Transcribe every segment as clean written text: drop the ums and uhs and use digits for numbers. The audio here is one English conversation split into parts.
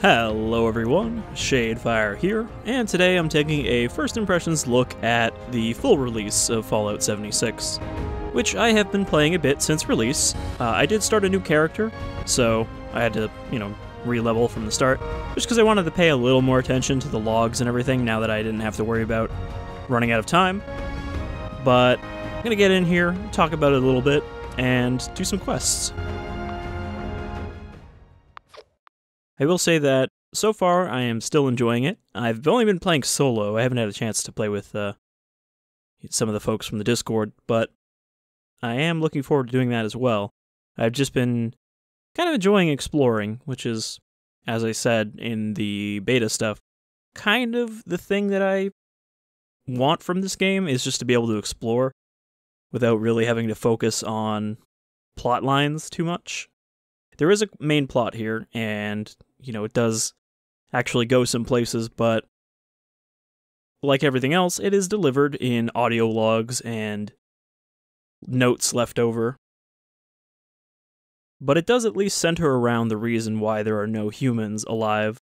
Hello everyone, Shadefire here, and today I'm taking a first impressions look at the full release of Fallout 76, which I have been playing a bit since release. I did start a new character, so I had to, re-level from the start, just because I wanted to pay a little more attention to the logs and everything now that I didn't have to worry about running out of time. But I'm gonna get in here, talk about it a little bit, and do some quests. I will say that, so far, I am still enjoying it. I've only been playing solo. I haven't had a chance to play with some of the folks from the Discord, but I am looking forward to doing that as well. I've just been kind of enjoying exploring, which is, as I said in the beta stuff, kind of the thing that I want from this game, is just to be able to explore without really having to focus on plot lines too much. There is a main plot here, and it does actually go some places, but like everything else, it is delivered in audio logs and notes left over. But it does at least center around the reason why there are no humans alive.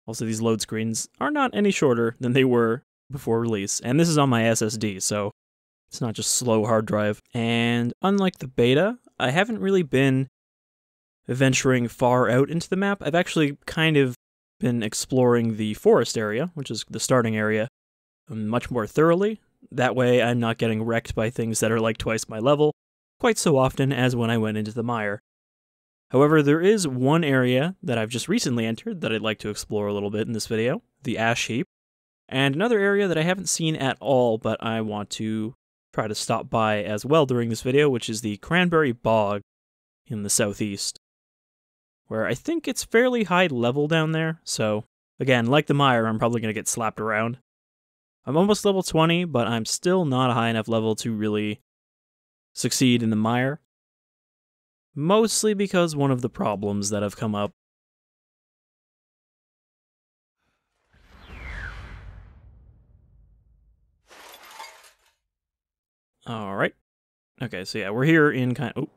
Also, these load screens are not any shorter than they were before release, and this is on my SSD, so it's not just slow hard drive. And unlike the beta, I haven't really been venturing far out into the map. I've actually kind of been exploring the forest area, which is the starting area, much more thoroughly. That way I'm not getting wrecked by things that are like twice my level quite so often as when I went into the mire. However, there is one area that I've just recently entered that I'd like to explore a little bit in this video, the Ash Heap, and another area that I haven't seen at all, but I want to try to stop by as well during this video, which is the Cranberry Bog in the southeast, where I think it's fairly high level down there, so again, like the mire, I'm probably going to get slapped around. I'm almost level 20, but I'm still not a high enough level to really succeed in the mire, mostly because one of the problems that have come up Alright. Okay, so yeah, we're here in oh.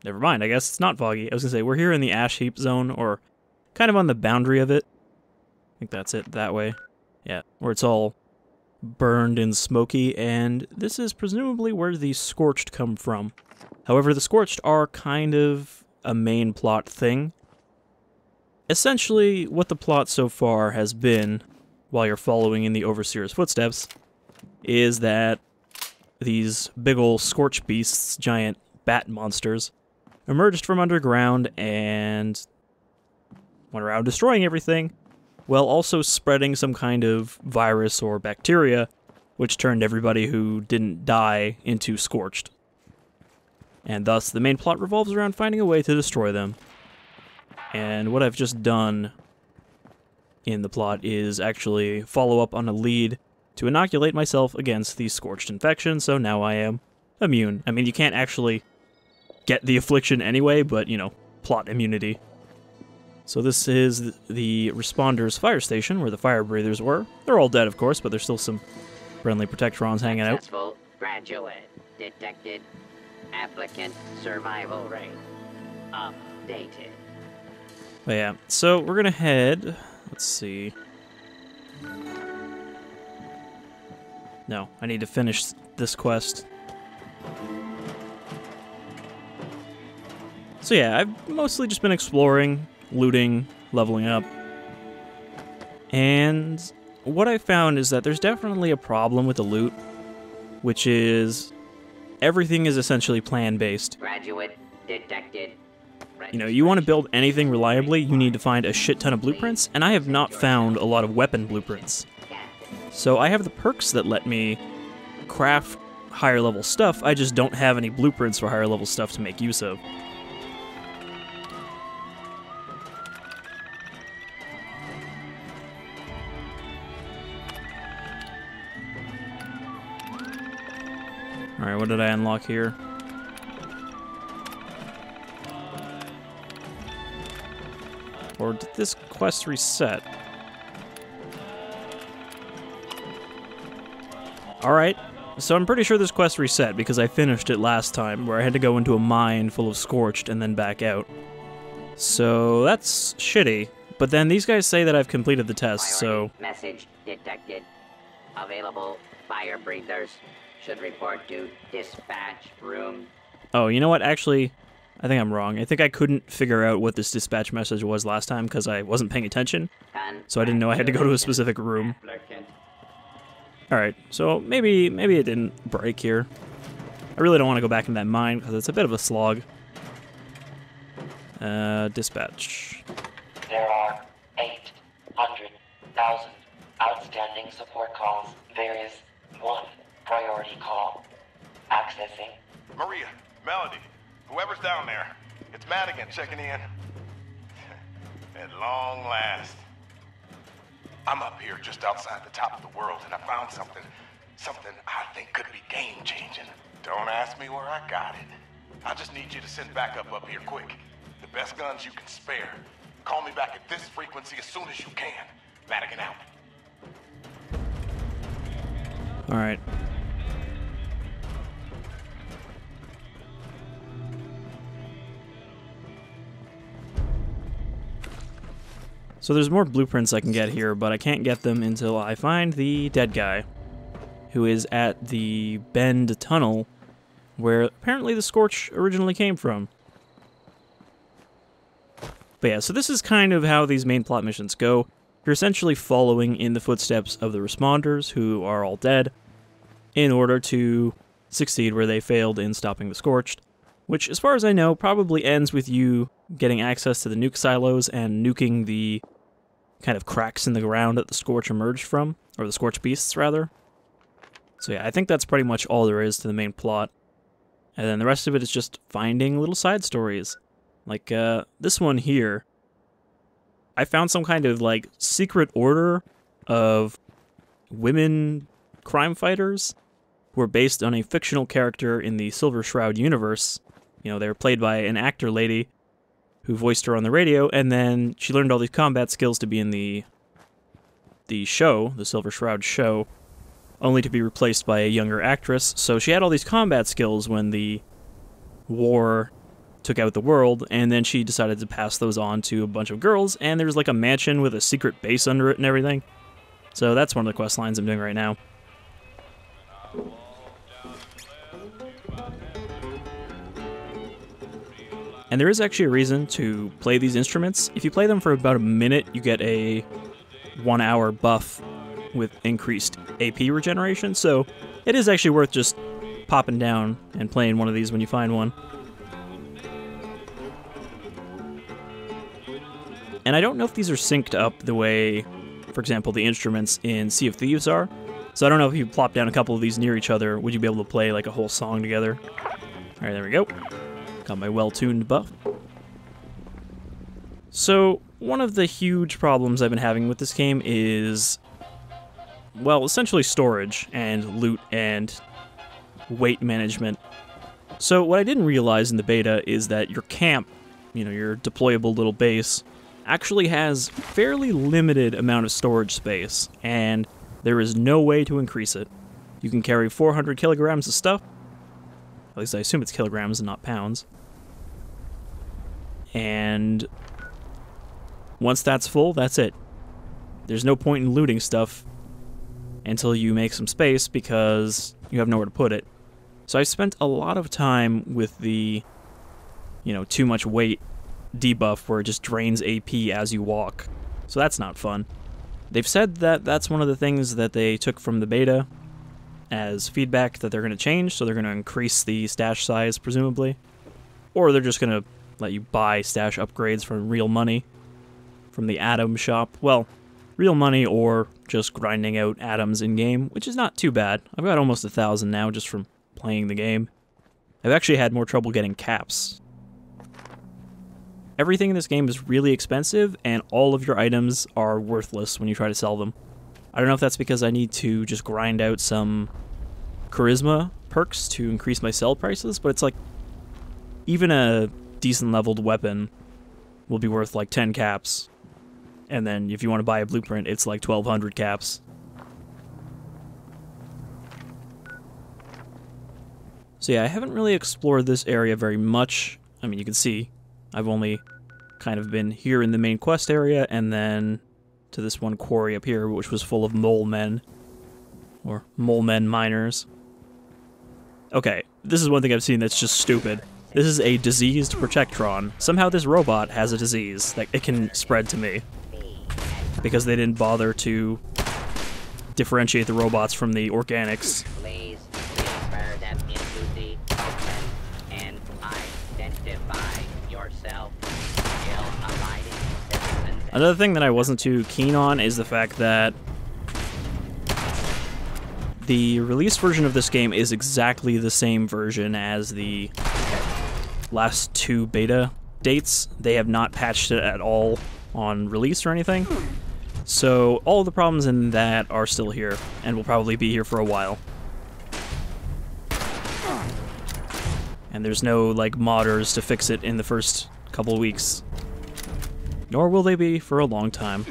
Never mind, I guess it's not foggy. I was gonna say, we're here in the Ash Heap zone, or kind of on the boundary of it. I think that's it, that way. Yeah, where it's all burned and smoky, and this is presumably where the Scorched come from. However, the Scorched are kind of a main plot thing. Essentially, what the plot so far has been, while you're following in the Overseer's footsteps, is that these big ol' Scorch beasts, giant bat monsters, emerged from underground and went around destroying everything, while also spreading some kind of virus or bacteria, which turned everybody who didn't die into Scorched. And thus, the main plot revolves around finding a way to destroy them. And what I've just done in the plot is actually follow up on a lead to inoculate myself against the Scorched infection, so now I am immune. I mean, you can't actually get the affliction anyway, but, plot immunity. So this is the Responders fire station, where the fire breathers were. They're all dead, of course, but there's still some friendly Protectrons hanging out. Successful graduate detected. Applicant survival rate updated. But yeah, so we're gonna head, let's see. No, I need to finish this quest. So yeah, I've mostly just been exploring, looting, leveling up. And what I found is that there's definitely a problem with the loot, which is everything is essentially plan-based. Graduate detected. You want to build anything reliably, you need to find a shit ton of blueprints, and I have not found a lot of weapon blueprints. So I have the perks that let me craft higher level stuff, I just don't have any blueprints for higher level stuff to make use of. Alright, what did I unlock here? Or did this quest reset? Alright, So I'm pretty sure this quest reset because I finished it last time, where I had to go into a mine full of scorched and then back out. So that's shitty. But then these guys say that I've completed the test, so... Message detected. Available fire breathers should report to dispatch room. Oh, you know what? Actually, I think I'm wrong. I think I couldn't figure out what this dispatch message was last time because I wasn't paying attention. So I didn't know I had to go to a specific room. Alright, so maybe it didn't break here. I really don't want to go back in that mine because it's a bit of a slog. Dispatch. There are 800,000 outstanding support calls. There is one priority call. Accessing. Maria, Melody, whoever's down there, it's Madigan checking in. At long last. I'm up here just outside the top of the world, and I found something I think could be game-changing. Don't ask me where I got it. I just need you to send backup up here quick. The best guns you can spare. Call me back at this frequency as soon as you can. Madigan out. Alright. So there's more blueprints I can get here, but I can't get them until I find the dead guy, who is at the Bend Tunnel, where apparently the Scorch originally came from. But yeah, so this is kind of how these main plot missions go. You're essentially following in the footsteps of the responders, who are all dead, in order to succeed where they failed in stopping the Scorched, which, as far as I know, probably ends with you getting access to the nuke silos and nuking the kind of cracks in the ground that the Scorch emerged from, or the Scorch beasts, rather. So yeah, I think that's pretty much all there is to the main plot. And then the rest of it is just finding little side stories. Like, this one here. I found some kind of, like, secret order of women crime fighters who are based on a fictional character in the Silver Shroud universe. You know, they were played by an actor lady who voiced her on the radio, and then she learned all these combat skills to be in the show, the Silver Shroud show, only to be replaced by a younger actress. So she had all these combat skills when the war took out the world, and then she decided to pass those on to a bunch of girls, and there's like a mansion with a secret base under it and everything. So that's one of the quest lines I'm doing right now. And there is actually a reason to play these instruments. If you play them for about a minute, you get a 1 hour buff with increased AP regeneration, so it is actually worth just popping down and playing one of these when you find one. And I don't know if these are synced up the way, for example, the instruments in Sea of Thieves are. So I don't know if you plop down a couple of these near each other, would you be able to play like a whole song together? Alright, there we go. Got my well-tuned buff. So, one of the huge problems I've been having with this game is, well, essentially storage and loot and weight management. So what I didn't realize in the beta is that your camp, you know, your deployable little base, actually has fairly limited amount of storage space, and there is no way to increase it. You can carry 400 kilograms of stuff. At least I assume it's kilograms and not pounds. And once that's full, that's it. There's no point in looting stuff until you make some space because you have nowhere to put it. So I spent a lot of time with the, you know, too much weight debuff where it just drains AP as you walk. So that's not fun. They've said that that's one of the things that they took from the beta as feedback that they're going to change, so they're going to increase the stash size, presumably. Or they're just going to let you buy stash upgrades for real money from the Atom shop. Well, real money or just grinding out atoms in-game, which is not too bad. I've got almost 1,000 now just from playing the game. I've actually had more trouble getting caps. Everything in this game is really expensive, and all of your items are worthless when you try to sell them. I don't know if that's because I need to just grind out some charisma perks to increase my sell prices, but it's like, even a decent leveled weapon will be worth like 10 caps. And then if you want to buy a blueprint, it's like 1,200 caps. So yeah, I haven't really explored this area very much. I mean, you can see I've only kind of been here in the main quest area, and then to this one quarry up here, which was full of mole men. Or mole men miners. Okay, this is one thing I've seen that's just stupid. This is a diseased Protectron. Somehow this robot has a disease that it can spread to me. Because they didn't bother to differentiate the robots from the organics. Please transfer them into the open and identify yourself. Ill-abiding citizens. Another thing that I wasn't too keen on is the fact that the release version of this game is exactly the same version as the last 2 beta dates. They have not patched it at all on release or anything. So all the problems in that are still here, and will probably be here for a while. And there's no, like, modders to fix it in the first couple weeks. Nor will they be for a long time.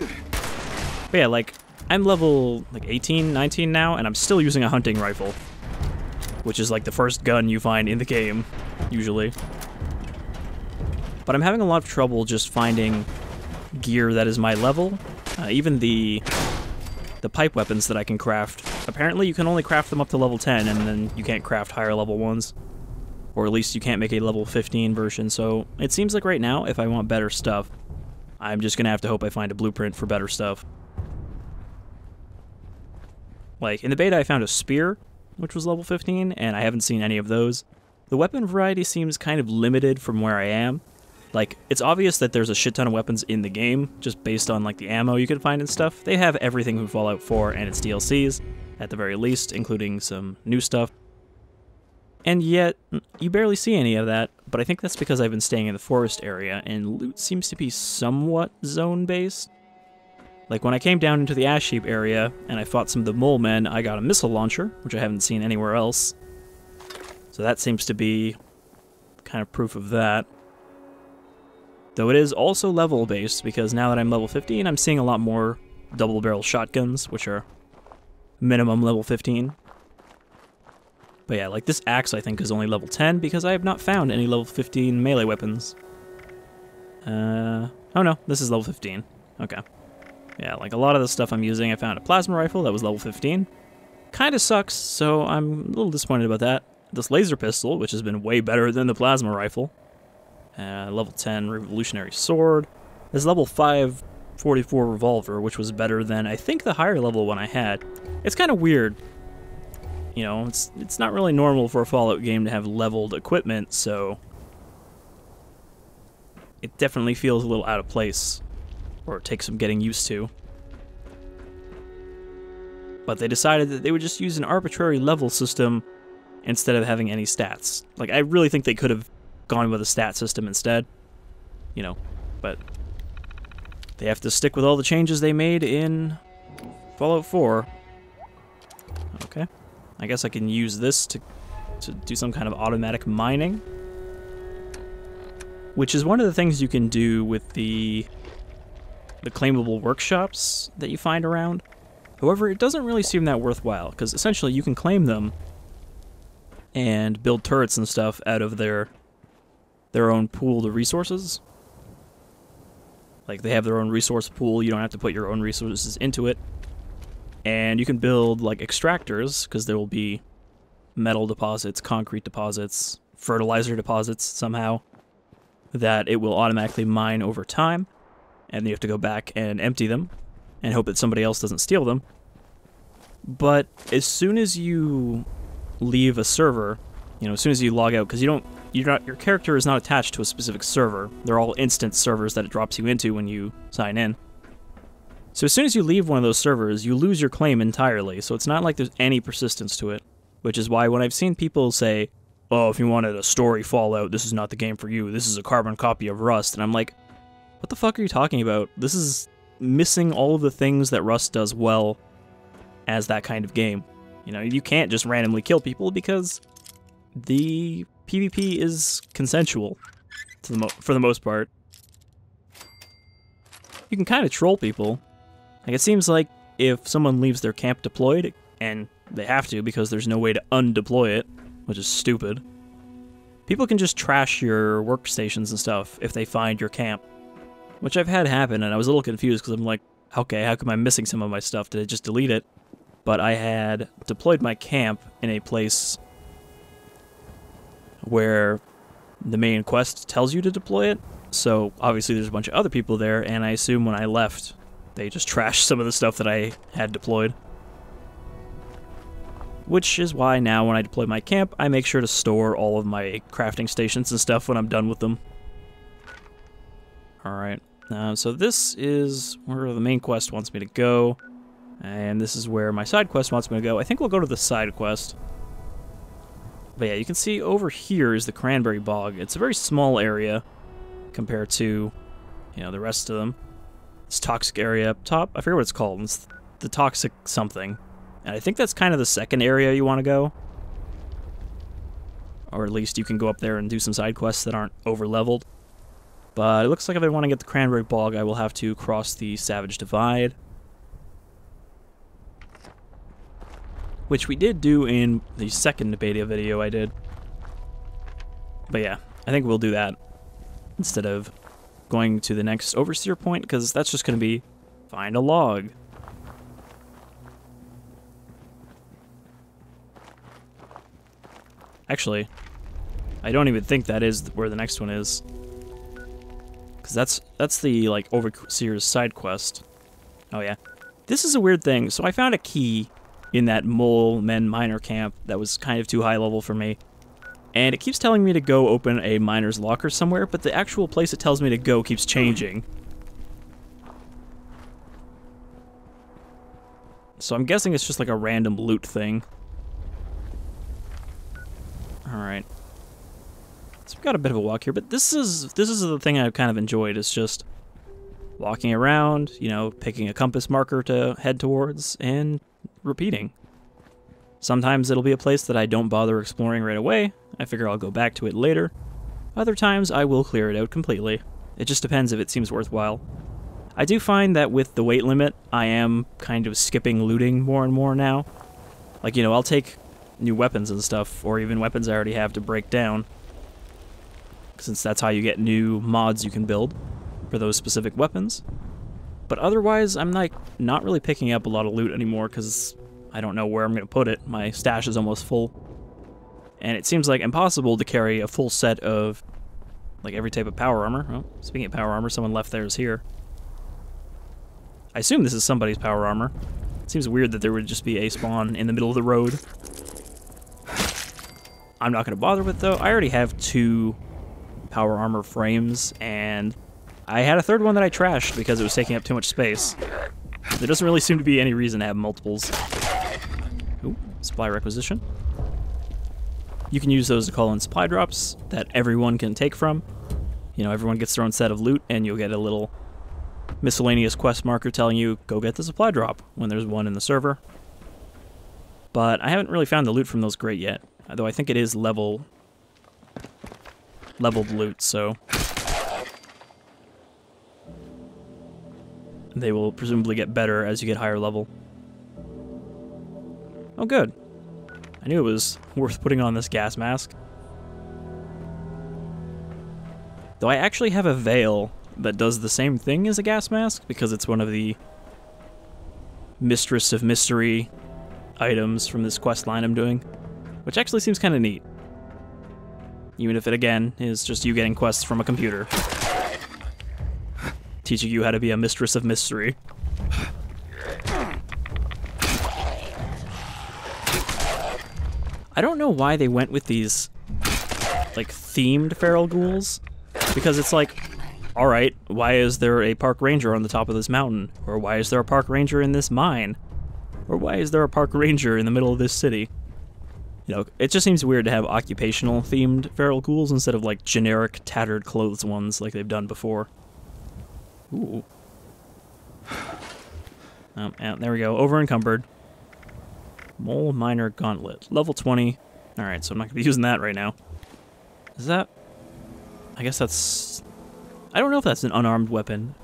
But yeah, like, I'm level, like, 18, 19 now, and I'm still using a hunting rifle. Which is, like, the first gun you find in the game, usually. But I'm having a lot of trouble just finding gear that is my level. Even the pipe weapons that I can craft. Apparently you can only craft them up to level 10, and then you can't craft higher level ones. Or at least you can't make a level 15 version, so it seems like right now, if I want better stuff, I'm just gonna have to hope I find a blueprint for better stuff. Like, in the beta I found a spear, which was level 15, and I haven't seen any of those. The weapon variety seems kind of limited from where I am. Like, it's obvious that there's a shit ton of weapons in the game, just based on, like, the ammo you can find and stuff. They have everything from Fallout 4 and its DLCs, at the very least, including some new stuff. And yet, you barely see any of that, but I think that's because I've been staying in the forest area, and loot seems to be somewhat zone-based. Like, when I came down into the Ash Heap area, and I fought some of the mole men, I got a missile launcher, which I haven't seen anywhere else. So that seems to be kind of proof of that. Though it is also level-based, because now that I'm level 15, I'm seeing a lot more double-barrel shotguns, which are minimum level 15. But yeah, like this axe I think is only level 10, because I have not found any level 15 melee weapons. Oh no, this is level 15. Okay. Yeah, like a lot of the stuff I'm using, I found a plasma rifle that was level 15. Kinda sucks, so I'm a little disappointed about that. This laser pistol, which has been way better than the plasma rifle. Level 10 revolutionary sword. This level 5 44 revolver, which was better than I think the higher level one I had. It's kind of weird. You know, it's not really normal for a Fallout game to have leveled equipment, so it definitely feels a little out of place, or it takes some getting used to. But they decided that they would just use an arbitrary level system instead of having any stats. Like, I really think they could have gone with a stat system instead, you know, but they have to stick with all the changes they made in Fallout 4. Okay, I guess I can use this to do some kind of automatic mining, which is one of the things you can do with the claimable workshops that you find around. However, it doesn't really seem that worthwhile, because essentially you can claim them and build turrets and stuff out of their own pool of resources. Like, they have their own resource pool, you don't have to put your own resources into it. And you can build, like, extractors, because there will be metal deposits, concrete deposits, fertilizer deposits somehow, that it will automatically mine over time, and you have to go back and empty them, and hope that somebody else doesn't steal them. But as soon as you leave a server, you know, as soon as you log out, because your character is not attached to a specific server. They're all instance servers that it drops you into when you sign in. So as soon as you leave one of those servers, you lose your claim entirely, so it's not like there's any persistence to it. Which is why when I've seen people say, oh, if you wanted a story Fallout, this is not the game for you, this is a carbon copy of Rust, and I'm like, what the fuck are you talking about? This is missing all of the things that Rust does well as that kind of game. You know, you can't just randomly kill people because the PvP is consensual for the most part. You can kind of troll people. Like, it seems like if someone leaves their camp deployed, and they have to because there's no way to undeploy it, which is stupid. People can just trash your workstations and stuff if they find your camp, which I've had happen, and I was a little confused because I'm like, okay, how come I'm missing some of my stuff? Did I just delete it? But I had deployed my camp in a place where the main quest tells you to deploy it, so obviously there's a bunch of other people there, and I assume when I left, they just trashed some of the stuff that I had deployed. Which is why now when I deploy my camp, I make sure to store all of my crafting stations and stuff when I'm done with them. Alright, so this is where the main quest wants me to go, and this is where my side quest wants me to go. I think we'll go to the side quest. But yeah, you can see over here is the Cranberry Bog. It's a very small area compared to, you know, the rest of them. This toxic area up top, I forget what it's called. It's the toxic something. And I think that's kind of the second area you want to go. Or at least you can go up there and do some side quests that aren't over-leveled. But it looks like if I want to get the Cranberry Bog, I will have to cross the Savage Divide. Which we did do in the second beta video I did. But yeah, I think we'll do that instead of going to the next Overseer point, because that's just going to be find a log. Actually, I don't even think that is where the next one is. Because that's the, like, Overseer's side quest. Oh yeah. This is a weird thing. So I found a key in that mole men miner camp that was kind of too high level for me. And it keeps telling me to go open a miner's locker somewhere, but the actual place it tells me to go keeps changing. So I'm guessing it's just like a random loot thing. Alright. So we've got a bit of a walk here, but this is the thing I've kind of enjoyed, is just walking around, you know, picking a compass marker to head towards, and repeating. Sometimes it'll be a place that I don't bother exploring right away. I figure I'll go back to it later. Other times I will clear it out completely. It just depends if it seems worthwhile. I do find that with the weight limit, I am kind of skipping looting more and more now. Like, you know, I'll take new weapons and stuff, or even weapons I already have to break down, since that's how you get new mods you can build for those specific weapons. But otherwise, I'm like not really picking up a lot of loot anymore because I don't know where I'm going to put it. My stash is almost full. And it seems like impossible to carry a full set of like every type of power armor. Oh, speaking of power armor, someone left theirs here. I assume this is somebody's power armor. It seems weird that there would just be a spawn in the middle of the road. I'm not going to bother with though. I already have 2 power armor frames, and I had a third one that I trashed because it was taking up too much space. There doesn't really seem to be any reason to have multiples. Ooh, supply requisition. You can use those to call in supply drops that everyone can take from. You know, everyone gets their own set of loot, and you'll get a little miscellaneous quest marker telling you, go get the supply drop when there's one in the server. But I haven't really found the loot from those great yet, though I think it is leveled loot, so they will presumably get better as you get higher level. Oh good. I knew it was worth putting on this gas mask. Though I actually have a veil that does the same thing as a gas mask, because it's one of the Mistress of Mystery items from this quest line I'm doing, which actually seems kind of neat. Even if it, again, is just you getting quests from a computer. Teaching you how to be a Mistress of Mystery. I don't know why they went with these, like, themed feral ghouls. Because it's like, alright, why is there a park ranger on the top of this mountain? Or why is there a park ranger in this mine? Or why is there a park ranger in the middle of this city? You know, it just seems weird to have occupational themed feral ghouls instead of like generic tattered clothes ones like they've done before. Ooh. Yeah, there we go. Over encumbered. Mole Miner Gauntlet. Level 20. Alright, so I'm not going to be using that right now. Is that... I guess that's... I don't know if that's an unarmed weapon.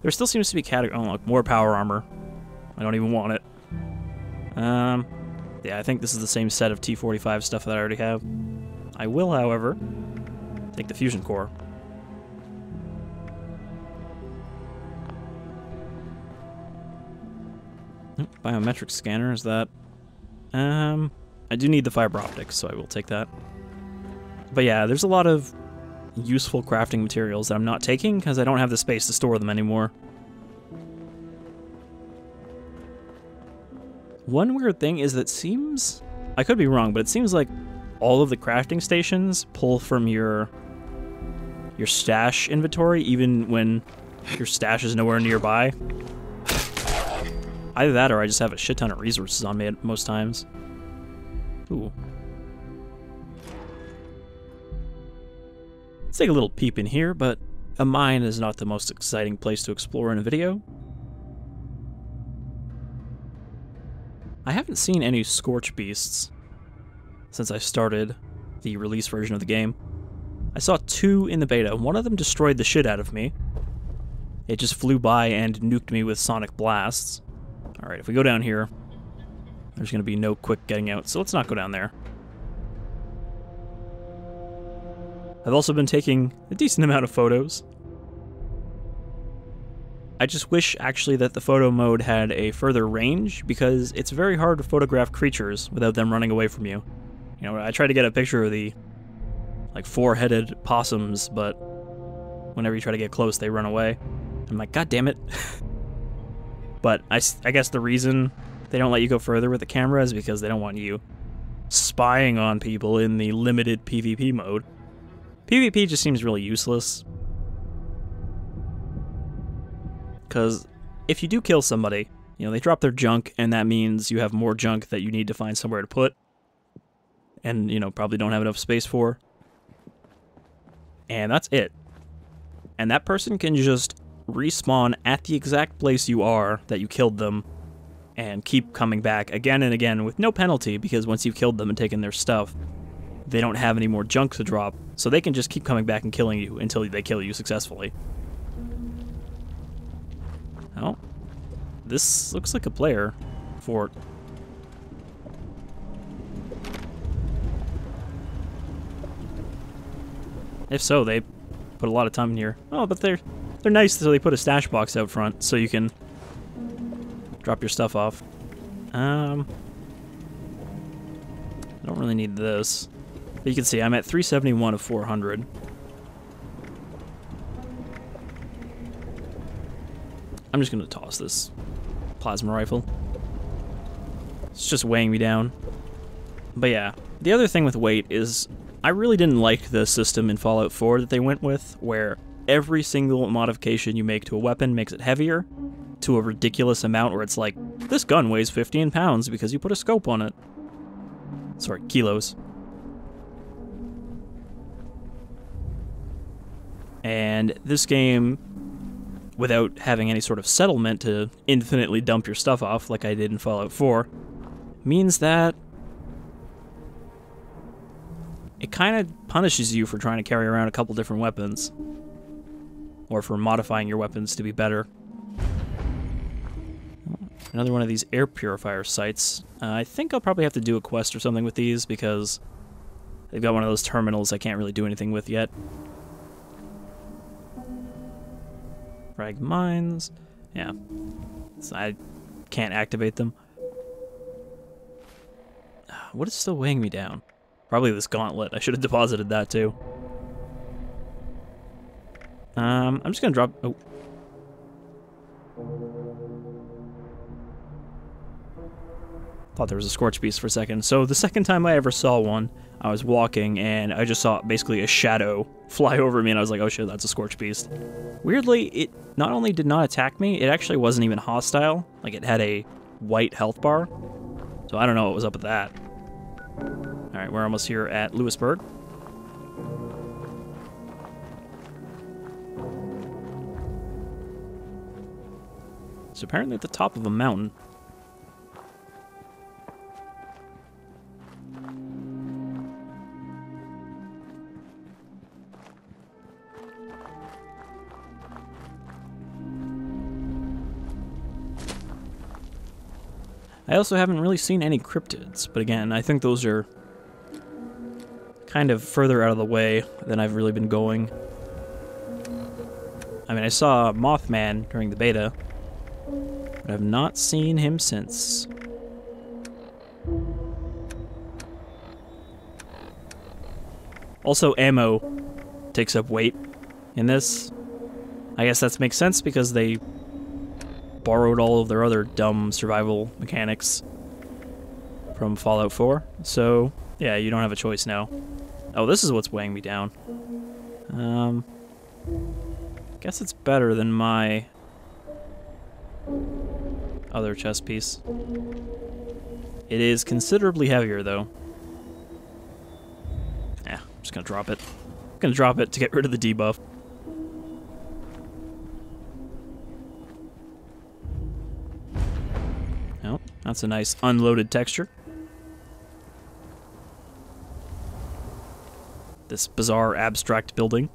There still seems to be category... Oh, look, more power armor. I don't even want it. Yeah, I think this is the same set of T-45 stuff that I already have. I will, however, take the fusion core. Biometric scanner, is that... I do need the fiber optics, so I will take that. But yeah, there's a lot of useful crafting materials that I'm not taking because I don't have the space to store them anymore. One weird thing is that seems... I could be wrong, but it seems like all of the crafting stations pull from your stash inventory, even when your stash is nowhere nearby. Either that or I just have a shit ton of resources on me at most times. Ooh. Let's take a little peep in here, but a mine is not the most exciting place to explore in a video. I haven't seen any Scorch Beasts since I started the release version of the game. I saw 2 in the beta. One of them destroyed the shit out of me. It just flew by and nuked me with sonic blasts. Alright, if we go down here, there's going to be no quick getting out, so let's not go down there. I've also been taking a decent amount of photos. I just wish, actually, that the photo mode had a further range, because it's very hard to photograph creatures without them running away from you. You know, I tried to get a picture of the, like, 4-headed possums, but whenever you try to get close, they run away. I'm like, God damn it. But I guess the reason they don't let you go further with the camera is because they don't want you spying on people in the limited PvP mode. PvP just seems really useless. Because if you do kill somebody, you know, they drop their junk, and that means you have more junk that you need to find somewhere to put. And, you know, probably don't have enough space for. And that's it. And that person can just respawn at the exact place you are that you killed them and keep coming back again and again with no penalty, because once you've killed them and taken their stuff, they don't have any more junk to drop, so they can just keep coming back and killing you until they kill you successfully. Oh, this looks like a player fort. If so, they put a lot of time in here. Oh, but they're nice, so they put a stash box out front so you can drop your stuff off. I don't really need this. But you can see I'm at 371 of 400. I'm just going to toss this plasma rifle. It's just weighing me down. But yeah, the other thing with weight is I really didn't like the system in Fallout 4 that they went with, where every single modification you make to a weapon makes it heavier to a ridiculous amount where it's like, this gun weighs 15 pounds because you put a scope on it. Sorry, kilos. And this game, without having any sort of settlement to infinitely dump your stuff off like I did in Fallout 4, means that it kind of punishes you for trying to carry around a couple different weapons, or for modifying your weapons to be better. Another one of these air purifier sites. I think I'll probably have to do a quest or something with these, because they've got one of those terminals I can't really do anything with yet. Frag mines. Yeah. So I can't activate them. What is still weighing me down? Probably this gauntlet. I should have deposited that too. I'm just gonna drop... Oh. Thought there was a Scorch Beast for a second. So the second time I ever saw one, I was walking and I just saw basically a shadow fly over me, and I was like, oh shit, that's a Scorch Beast. Weirdly, it not only did not attack me, it actually wasn't even hostile. Like, it had a white health bar. So I don't know what was up with that. Alright, we're almost here at Lewisburg. It's apparently at the top of a mountain. I also haven't really seen any cryptids, but again, I think those are kind of further out of the way than I've really been going. I mean, I saw Mothman during the beta, but I've not seen him since. Also, ammo takes up weight in this. I guess that makes sense because they borrowed all of their other dumb survival mechanics from Fallout 4. So, yeah, you don't have a choice now. Oh, this is what's weighing me down. Guess it's better than my other chest piece. It is considerably heavier, though. Yeah, I'm just gonna drop it. I'm gonna drop it to get rid of the debuff. Oh, that's a nice unloaded texture. This bizarre abstract building.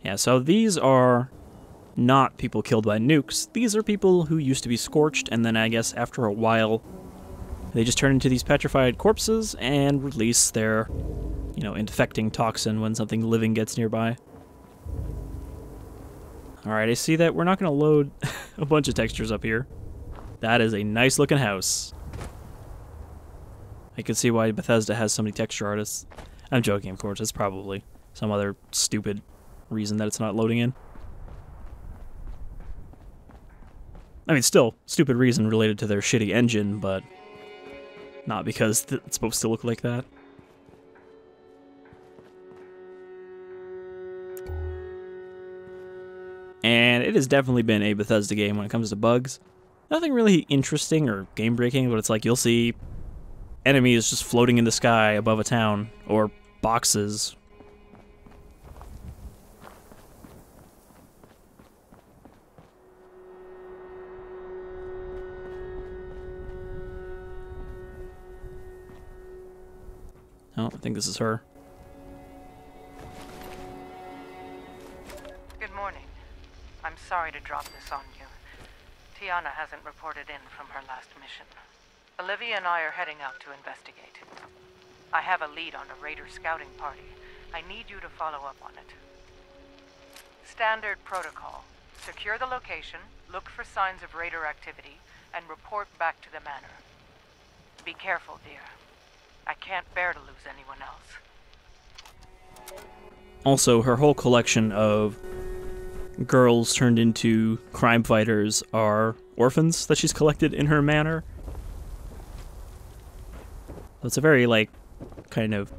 Yeah, so these are not people killed by nukes. These are people who used to be scorched, and then I guess after a while, they just turn into these petrified corpses and release their, you know, infecting toxin when something living gets nearby. Alright, I see that we're not going to load a bunch of textures up here. That is a nice looking house. I can see why Bethesda has so many texture artists. I'm joking, of course. It's probably some other stupid reason that it's not loading in. I mean, still, stupid reason related to their shitty engine, but not because it's supposed to look like that. And it has definitely been a Bethesda game when it comes to bugs. Nothing really interesting or game-breaking, but it's like you'll see enemies just floating in the sky above a town, or boxes. Oh, I think this is her. Good morning. I'm sorry to drop this on you. Tiana hasn't reported in from her last mission. Olivia and I are heading out to investigate. I have a lead on a raider scouting party. I need you to follow up on it. Standard protocol. Secure the location, look for signs of raider activity, and report back to the manor. Be careful, dear. I can't bear to lose anyone else. Also, her whole collection of girls turned into crime fighters are orphans that she's collected in her manor. So it's a very, like, kind of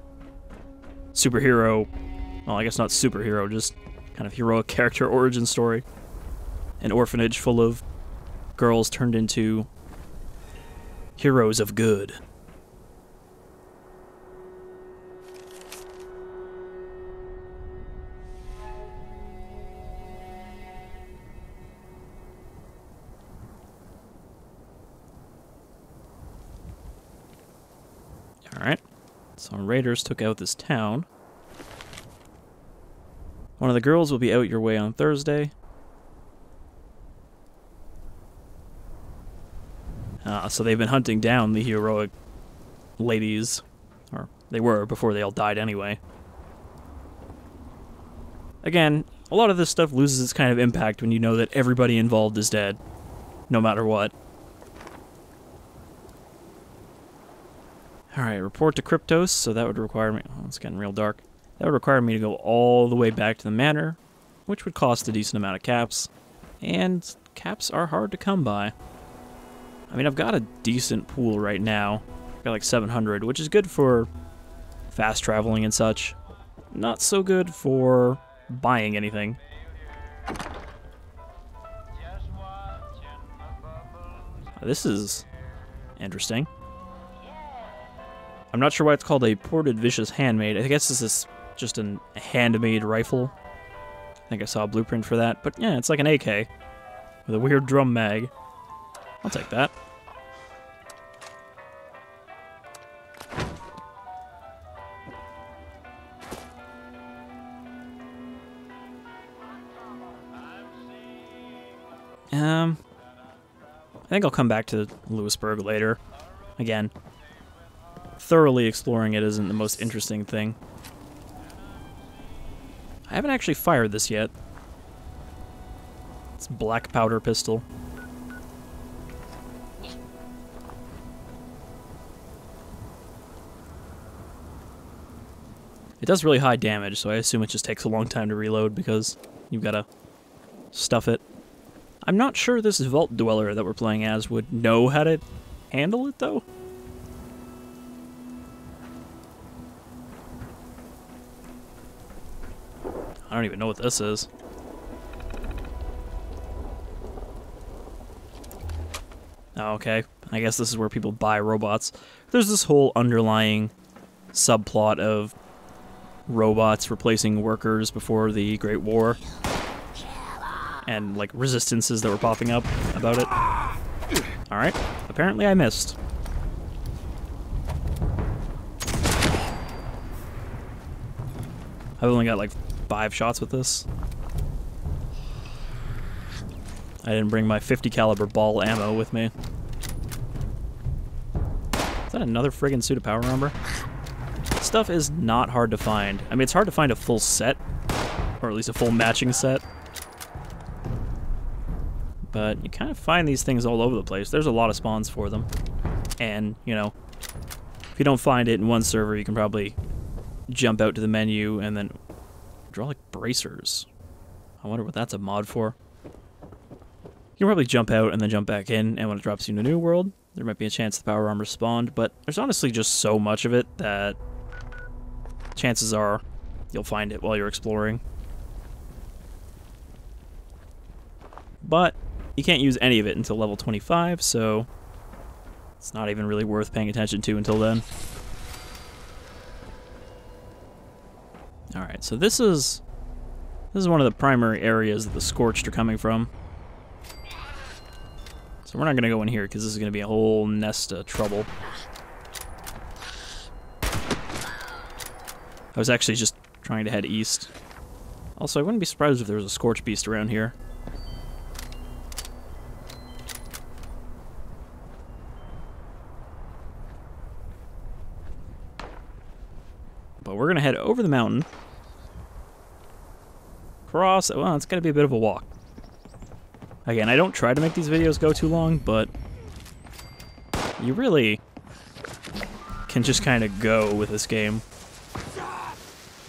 superhero, well, I guess not superhero, just kind of heroic character origin story. An orphanage full of girls turned into heroes of good. Alright, so raiders took out this town. One of the girls will be out your way on Thursday. So they've been hunting down the heroic ladies. Or they were before they all died anyway. Again, a lot of this stuff loses its kind of impact when you know that everybody involved is dead. No matter what. Alright, report to Kryptos, so that would require me... Oh, it's getting real dark. That would require me to go all the way back to the manor, which would cost a decent amount of caps. And caps are hard to come by. I mean, I've got a decent pool right now. I've got like 700, which is good for fast traveling and such. Not so good for buying anything. This is interesting. I'm not sure why it's called a ported vicious handmade. I guess this is just a handmade rifle. I think I saw a blueprint for that. But yeah, it's like an AK with a weird drum mag. I'll take that. think I'll come back to Lewisburg later. Again, thoroughly exploring it isn't the most interesting thing. I haven't actually fired this yet. It's black powder pistol. It does really high damage, so I assume it just takes a long time to reload because you've got to stuff it. I'm not sure this Vault Dweller that we're playing as would know how to handle it, though. I don't even know what this is. Oh, okay. I guess this is where people buy robots. There's this whole underlying subplot of robots replacing workers before the Great War. And, like, resistances that were popping up about it. Alright. Apparently I missed. I've only got, like, 5 shots with this. I didn't bring my 50 caliber ball ammo with me. Is that another friggin' suit of power armor? Stuff is not hard to find. I mean, it's hard to find a full set, or at least a full matching set. But you kind of find these things all over the place. There's a lot of spawns for them. And, you know, if you don't find it in one server, you can probably jump out to the menu and then draw like bracers. I wonder what that's a mod for. You can probably jump out and then jump back in, and when it drops you in a new world, there might be a chance the power armor spawned, but there's honestly just so much of it that chances are you'll find it while you're exploring. But you can't use any of it until level 25, so it's not even really worth paying attention to until then. Alright, so this is one of the primary areas that the Scorched are coming from. So we're not going to go in here because this is going to be a whole nest of trouble. I was actually just trying to head east. Also, I wouldn't be surprised if there was a Scorch Beast around here. But we're going to head over the mountain. Cross. Well, it's going to be a bit of a walk. Again, I don't try to make these videos go too long, but you really can just kind of go with this game.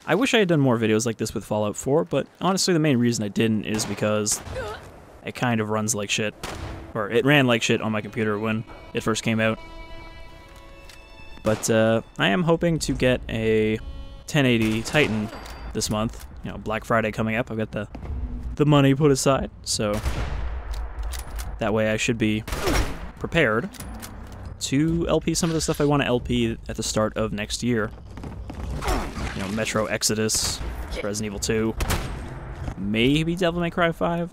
I wish I had done more videos like this with Fallout 4, but honestly the main reason I didn't is because it kind of runs like shit. Or it ran like shit on my computer when it first came out. But I am hoping to get a 1080 Titan this month. You know, Black Friday coming up. I've got the money put aside, so that way I should be prepared to LP some of the stuff I want to LP at the start of next year. You know, Metro Exodus, Resident Evil 2, maybe Devil May Cry 5.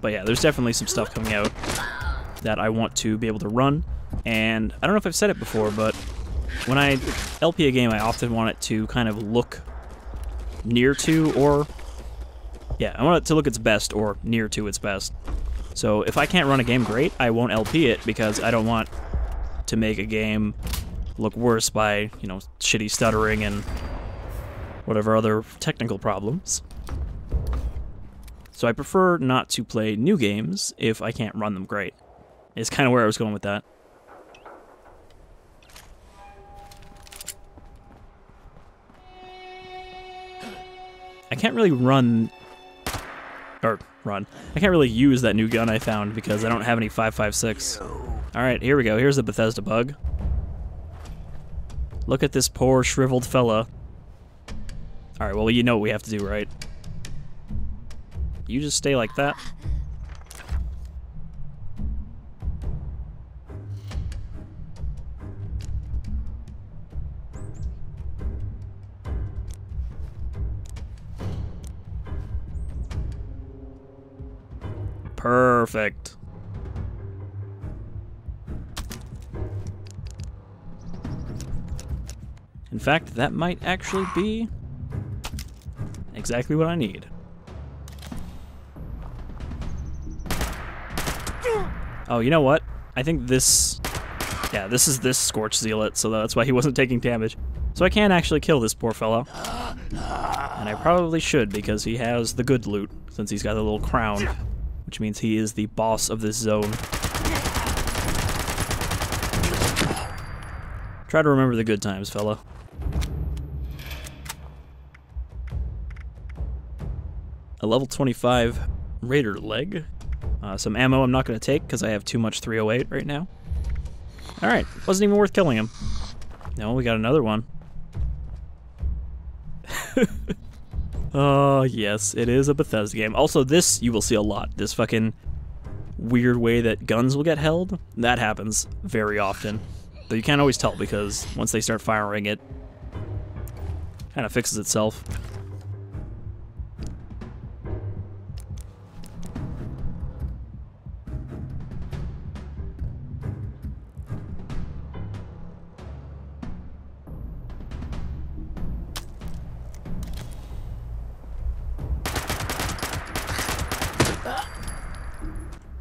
But yeah, there's definitely some stuff coming out that I want to be able to run. And I don't know if I've said it before, but when I LP a game, I often want it to kind of look near to, or yeah, I want it to look its best or near to its best. So if I can't run a game great, I won't LP it because I don't want to make a game look worse by, you know, shitty stuttering and whatever other technical problems. So I prefer not to play new games if I can't run them great. It's kind of where I was going with that. I can't really I can't really use that new gun I found because I don't have any 5.56. Alright, here we go. Here's the Bethesda bug. Look at this poor shriveled fella. Alright, well, you know what we have to do, right? You just stay like that. Perfect. In fact, that might actually be exactly what I need. Oh, you know what? I think this... Yeah, this is this Scorch Zealot, so that's why he wasn't taking damage. So I can actually kill this poor fellow. And I probably should, because he has the good loot, since he's got a little crown, which means he is the boss of this zone. Try to remember the good times, fella. A level 25 Raider leg. Some ammo I'm not going to take because I have too much 308 right now. Alright, wasn't even worth killing him. No, we got another one. Oh, yes, it is a Bethesda game. Also, this you will see a lot. This fucking weird way that guns will get held, that happens very often. Though you can't always tell because once they start firing, it kind of fixes itself.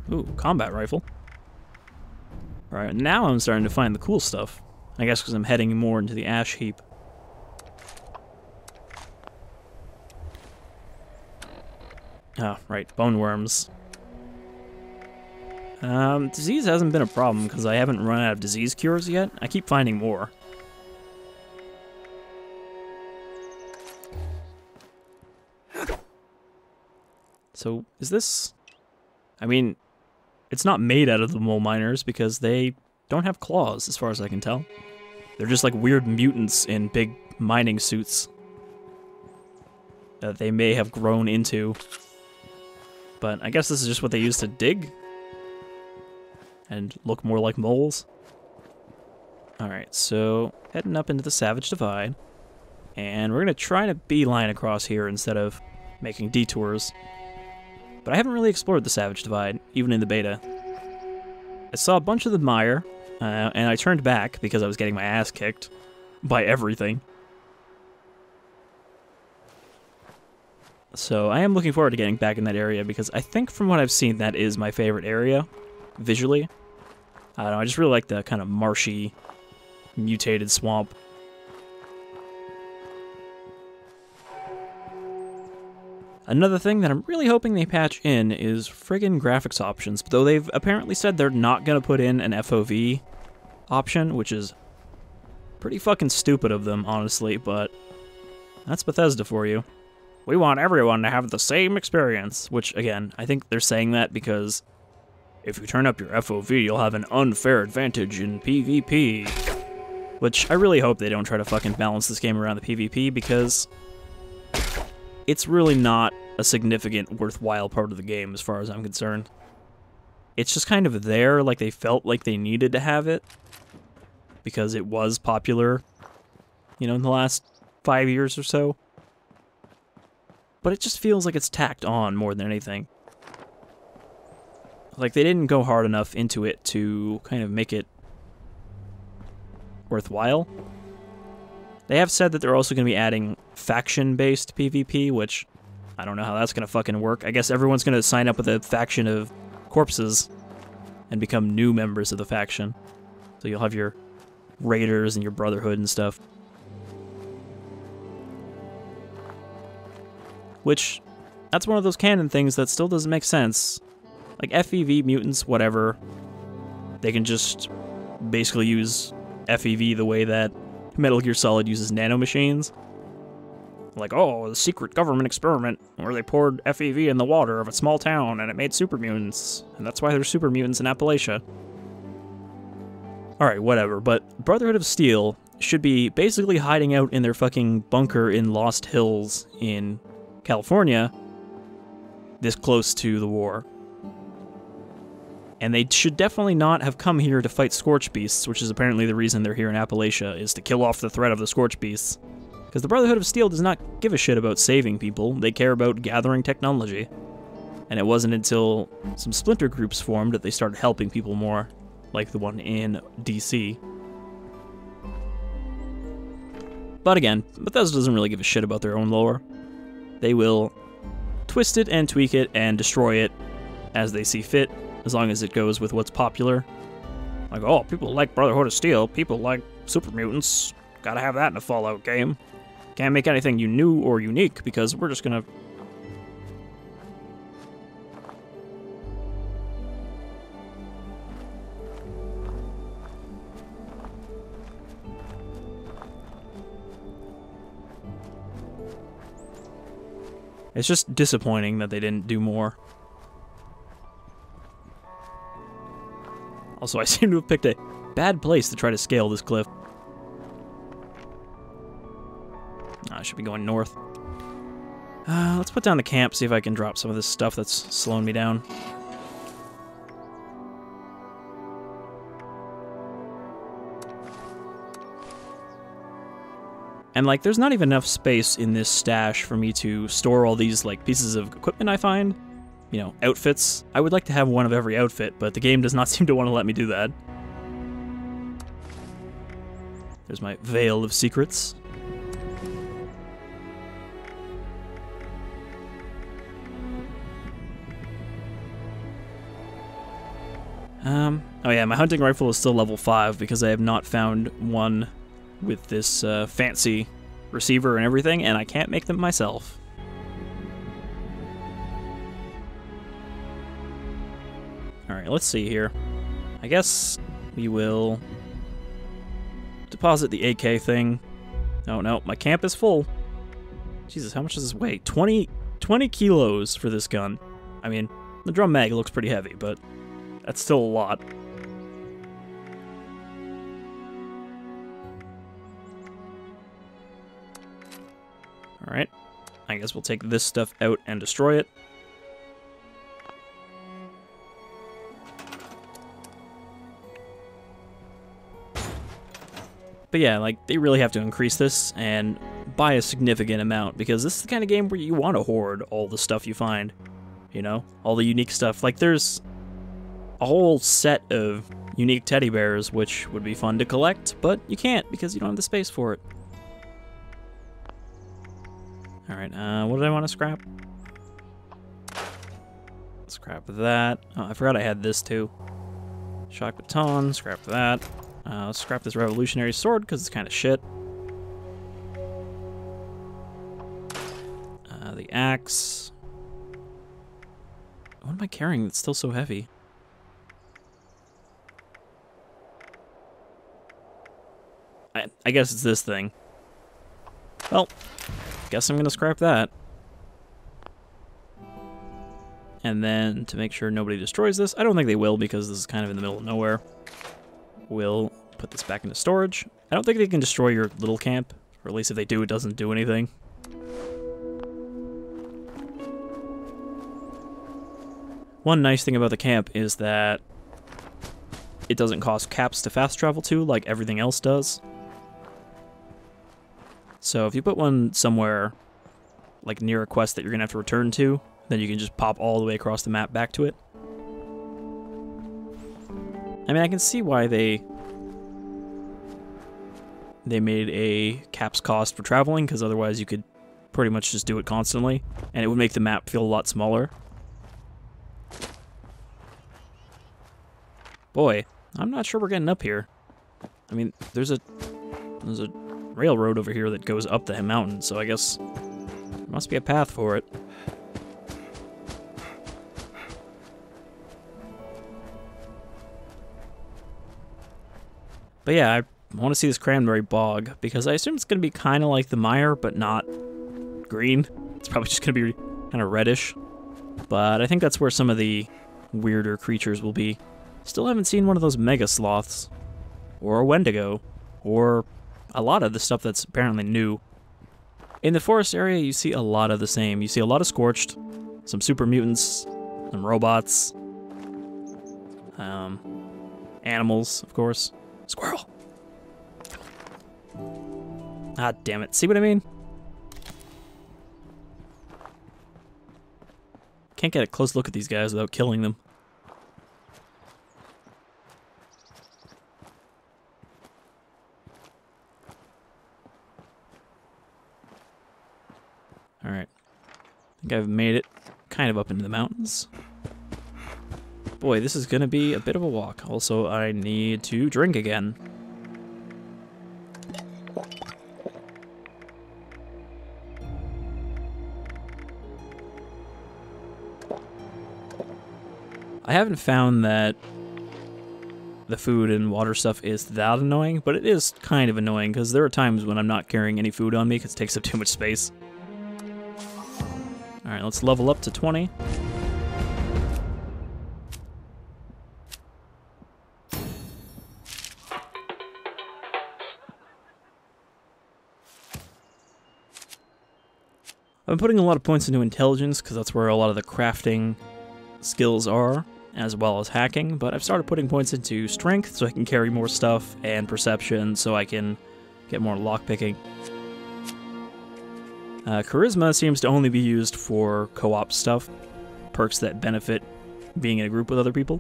Ooh, combat rifle. Alright, now I'm starting to find the cool stuff. I guess because I'm heading more into the Ash Heap. Ah, right, bone worms. Disease hasn't been a problem because I haven't run out of disease cures yet. I keep finding more. So, is this... I mean... It's not made out of the mole miners because they don't have claws, as far as I can tell. They're just like weird mutants in big mining suits that they may have grown into. But I guess this is just what they use to dig and look more like moles. Alright, so heading up into the Savage Divide. And we're going to try to beeline across here instead of making detours. But I haven't really explored the Savage Divide, even in the beta. I saw a bunch of the mire, and I turned back because I was getting my ass kicked by everything. So I am looking forward to getting back in that area because I think from what I've seen that is my favorite area, visually. I don't know, I just really like the kind of marshy, mutated swamp. Another thing that I'm really hoping they patch in is friggin' graphics options, though they've apparently said they're not going to put in an FOV option, which is pretty fucking stupid of them, honestly, but that's Bethesda for you. We want everyone to have the same experience, which, again, I think they're saying that because if you turn up your FOV, you'll have an unfair advantage in PvP. Which I really hope they don't try to fucking balance this game around the PvP, because it's really not a significant, worthwhile part of the game as far as I'm concerned. It's just kind of there, like they felt like they needed to have it, because it was popular, you know, in the last 5 years or so. But it just feels like it's tacked on more than anything. Like they didn't go hard enough into it to kind of make it worthwhile. They have said that they're also going to be adding faction-based PvP, which I don't know how that's going to fucking work. I guess everyone's going to sign up with a faction of corpses and become new members of the faction. So you'll have your raiders and your brotherhood and stuff. Which, that's one of those canon things that still doesn't make sense. Like FEV mutants, whatever. They can just basically use FEV the way that Metal Gear Solid uses nanomachines. Like, oh, the secret government experiment where they poured FEV in the water of a small town and it made super mutants. And that's why there's super mutants in Appalachia. Alright, whatever, but Brotherhood of Steel should be basically hiding out in their fucking bunker in Lost Hills in California, this close to the war. And they should definitely not have come here to fight Scorch Beasts, which is apparently the reason they're here in Appalachia, is to kill off the threat of the Scorch Beasts. Because the Brotherhood of Steel does not give a shit about saving people, they care about gathering technology. And it wasn't until some splinter groups formed that they started helping people more, like the one in DC. But again, Bethesda doesn't really give a shit about their own lore. They will twist it and tweak it and destroy it as they see fit, as long as it goes with what's popular. Like, oh, people like Brotherhood of Steel, people like super mutants. Gotta have that in a Fallout game. Can't make anything new or unique because we're just gonna... It's just disappointing that they didn't do more. Also, I seem to have picked a bad place to try to scale this cliff. I should be going north. Let's put down the camp, see if I can drop some of this stuff that's slowing me down. And, like, there's not even enough space in this stash for me to store all these, like, pieces of equipment I find. You know, outfits. I would like to have one of every outfit, but the game does not seem to want to let me do that. There's my Veil of Secrets. Oh yeah, my hunting rifle is still level 5 because I have not found one with this fancy receiver and everything, and I can't make them myself. Alright, let's see here. I guess we will deposit the AK thing. Oh no, my camp is full. Jesus, how much does this weigh? 20 kilos for this gun. I mean, the drum mag looks pretty heavy, but that's still a lot. Alright, I guess we'll take this stuff out and destroy it. But yeah, like, they really have to increase this and by a significant amount, because this is the kind of game where you want to hoard all the stuff you find. You know? All the unique stuff. Like, there's a whole set of unique teddy bears, which would be fun to collect, but you can't because you don't have the space for it. Alright, what did I want to scrap? Scrap that. Oh, I forgot I had this too. Shock baton, scrap that. Let's scrap this revolutionary sword because it's kind of shit. The axe. What am I carrying that's still so heavy? I guess it's this thing. Well, guess I'm gonna scrap that. And then, to make sure nobody destroys this, I don't think they will because this is kind of in the middle of nowhere. We'll put this back into storage. I don't think they can destroy your little camp, or at least if they do, it doesn't do anything. One nice thing about the camp is that it doesn't cost caps to fast travel to like everything else does. So if you put one somewhere, like near a quest that you're going to have to return to, then you can just pop all the way across the map back to it. I mean, I can see why they made a caps cost for traveling, because otherwise you could pretty much just do it constantly, and it would make the map feel a lot smaller. Boy, I'm not sure we're getting up here. I mean, there's a railroad over here that goes up the mountain, so I guess there must be a path for it. But yeah, I want to see this Cranberry Bog, because I assume it's going to be kind of like the mire, but not green. It's probably just going to be kind of reddish. But I think that's where some of the weirder creatures will be. Still haven't seen one of those mega sloths, or a Wendigo, or a lot of the stuff that's apparently new. In the forest area, you see a lot of the same. You see a lot of Scorched, some super mutants, some robots, animals, of course. Squirrel! Ah, damn it. See what I mean? Can't get a close look at these guys without killing them. Alright. I think I've made it kind of up into the mountains. Boy, this is gonna be a bit of a walk. Also, I need to drink again. I haven't found that the food and water stuff is that annoying, but it is kind of annoying because there are times when I'm not carrying any food on me because it takes up too much space. Alright, let's level up to 20. I've been putting a lot of points into intelligence because that's where a lot of the crafting skills are, as well as hacking, but I've started putting points into strength so I can carry more stuff, and perception so I can get more lockpicking. Charisma seems to only be used for co-op stuff, perks that benefit being in a group with other people.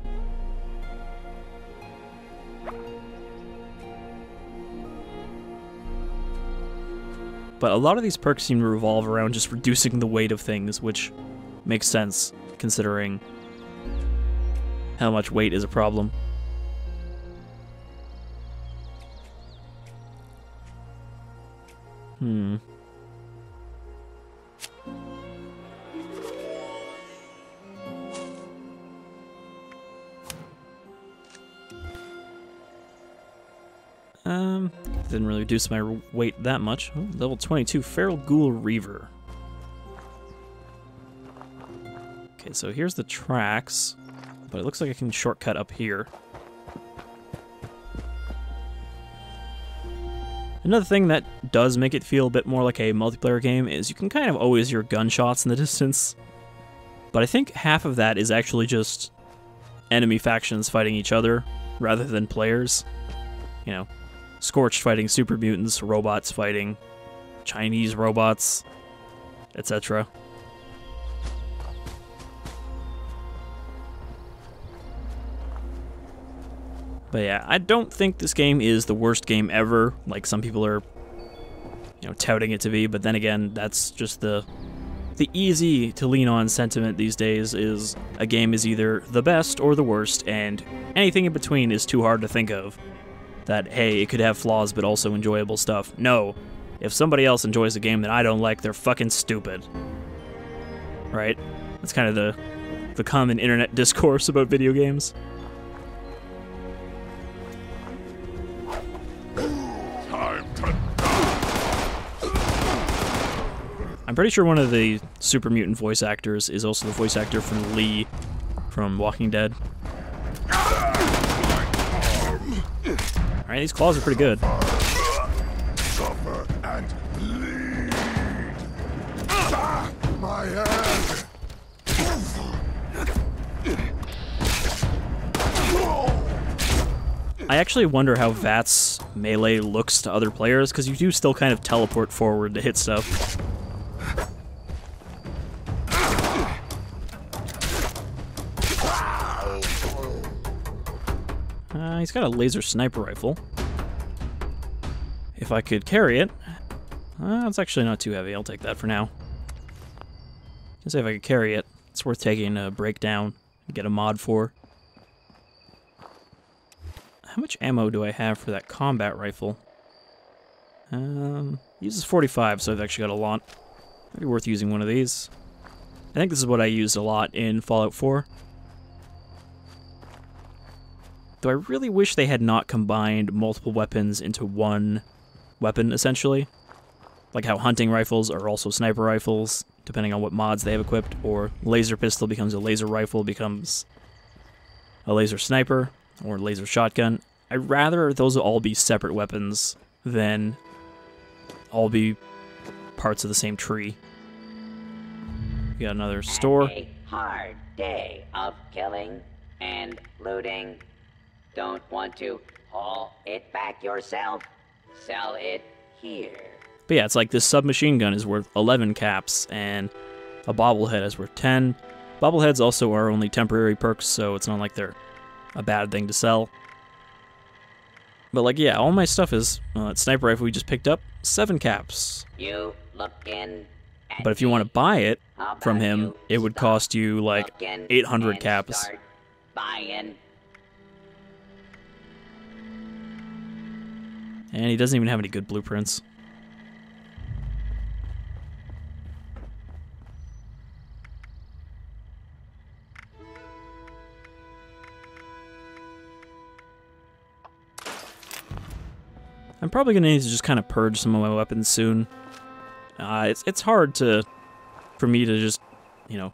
But a lot of these perks seem to revolve around just reducing the weight of things, which makes sense, considering how much weight is a problem. Didn't really reduce my weight that much. Oh, level 22, Feral Ghoul Reaver. Okay, so here's the tracks, but it looks like I can shortcut up here. Another thing that does make it feel a bit more like a multiplayer game is you can kind of always hear gunshots in the distance, but I think half of that is actually just enemy factions fighting each other rather than players. You know, Scorched fighting super mutants, robots fighting Chinese robots, etc. But yeah, I don't think this game is the worst game ever, like some people are, you know, touting it to be, but then again, that's just the easy to lean on sentiment these days is a game is either the best or the worst, and anything in between is too hard to think of. That, hey, it could have flaws but also enjoyable stuff. No. If somebody else enjoys a game that I don't like, they're fucking stupid. Right? That's kind of the common internet discourse about video games. I'm pretty sure one of the super mutant voice actors is also the voice actor for Lee from Walking Dead. Alright, these claws are pretty good. Suffer and bleed. My hand. I actually wonder how VATS melee looks to other players, because you do still kind of teleport forward to hit stuff. He's got a laser sniper rifle. If I could carry it, it's actually not too heavy. I'll take that for now. Let's say if I could carry it, it's worth taking a breakdown and get a mod for. How much ammo do I have for that combat rifle? Uses 45, so I've actually got a lot. Might be worth using one of these. I think this is what I used a lot in Fallout 4. Though I really wish they had not combined multiple weapons into one weapon, essentially. Like how hunting rifles are also sniper rifles, depending on what mods they have equipped, or laser pistol becomes a laser rifle, becomes a laser sniper, or laser shotgun. I'd rather those all be separate weapons than all be parts of the same tree. We got another store. A hard day of killing and looting. Don't want to haul it back yourself? Sell it here. But yeah, it's like this submachine gun is worth 11 caps, and a bobblehead is worth 10. Bobbleheads also are only temporary perks, so it's not like they're a bad thing to sell. But like, yeah, all my stuff is, that sniper rifle we just picked up, 7 caps. You look in. But if you want to buy it from him, it would cost you like 800 caps. buying. And he doesn't even have any good blueprints. I'm probably going to need to just kind of purge some of my weapons soon. It's hard for me to just, you know,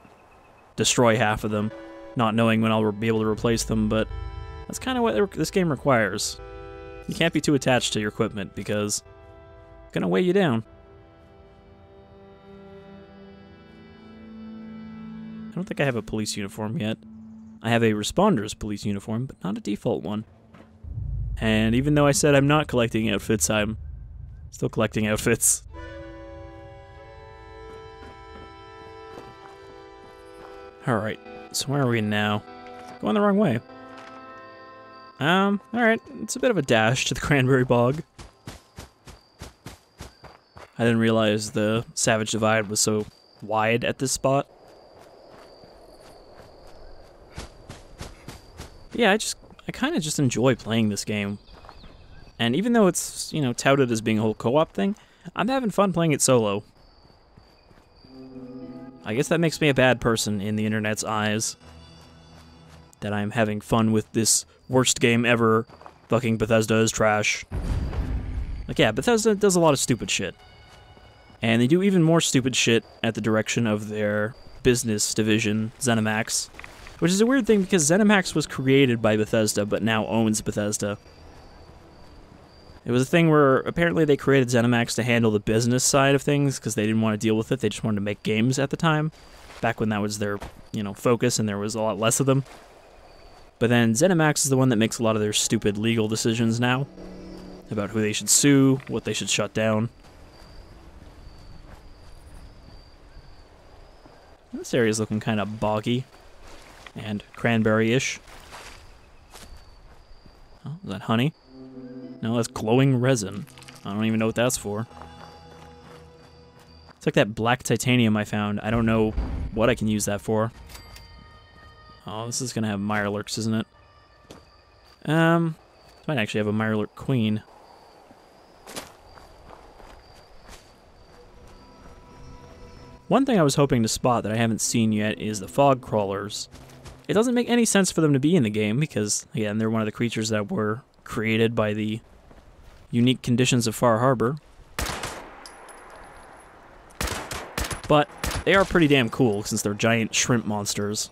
destroy half of them, not knowing when I'll be able to replace them, but that's kind of what this game requires. You can't be too attached to your equipment because it's going to weigh you down. I don't think I have a police uniform yet. I have a Responder's police uniform, but not a default one. And even though I said I'm not collecting outfits, I'm still collecting outfits. Alright, so where are we now? Going the wrong way. Alright, it's a bit of a dash to the Cranberry Bog. I didn't realize the Savage Divide was so wide at this spot. Yeah, I kind of just enjoy playing this game. And even though it's, you know, touted as being a whole co-op thing, I'm having fun playing it solo. I guess that makes me a bad person in the internet's eyes. That I'm having fun with this worst game ever. Fucking Bethesda is trash. Like, yeah, Bethesda does a lot of stupid shit. And they do even more stupid shit at the direction of their business division, ZeniMax. Which is a weird thing because ZeniMax was created by Bethesda, but now owns Bethesda. It was a thing where apparently they created ZeniMax to handle the business side of things because they didn't want to deal with it. They just wanted to make games at the time, back when that was their, you know, focus and there was a lot less of them. But then ZeniMax is the one that makes a lot of their stupid legal decisions now about who they should sue, what they should shut down. This area's looking kind of boggy and cranberry-ish. Oh, is that honey? No, that's glowing resin. I don't even know what that's for. It's like that black titanium I found. I don't know what I can use that for. Oh, this is gonna have Mirelurks, isn't it? Might actually have a Mirelurk Queen. One thing I was hoping to spot that I haven't seen yet is the fog crawlers. It doesn't make any sense for them to be in the game because, again, they're one of the creatures that were created by the unique conditions of Far Harbor. But they are pretty damn cool since they're giant shrimp monsters.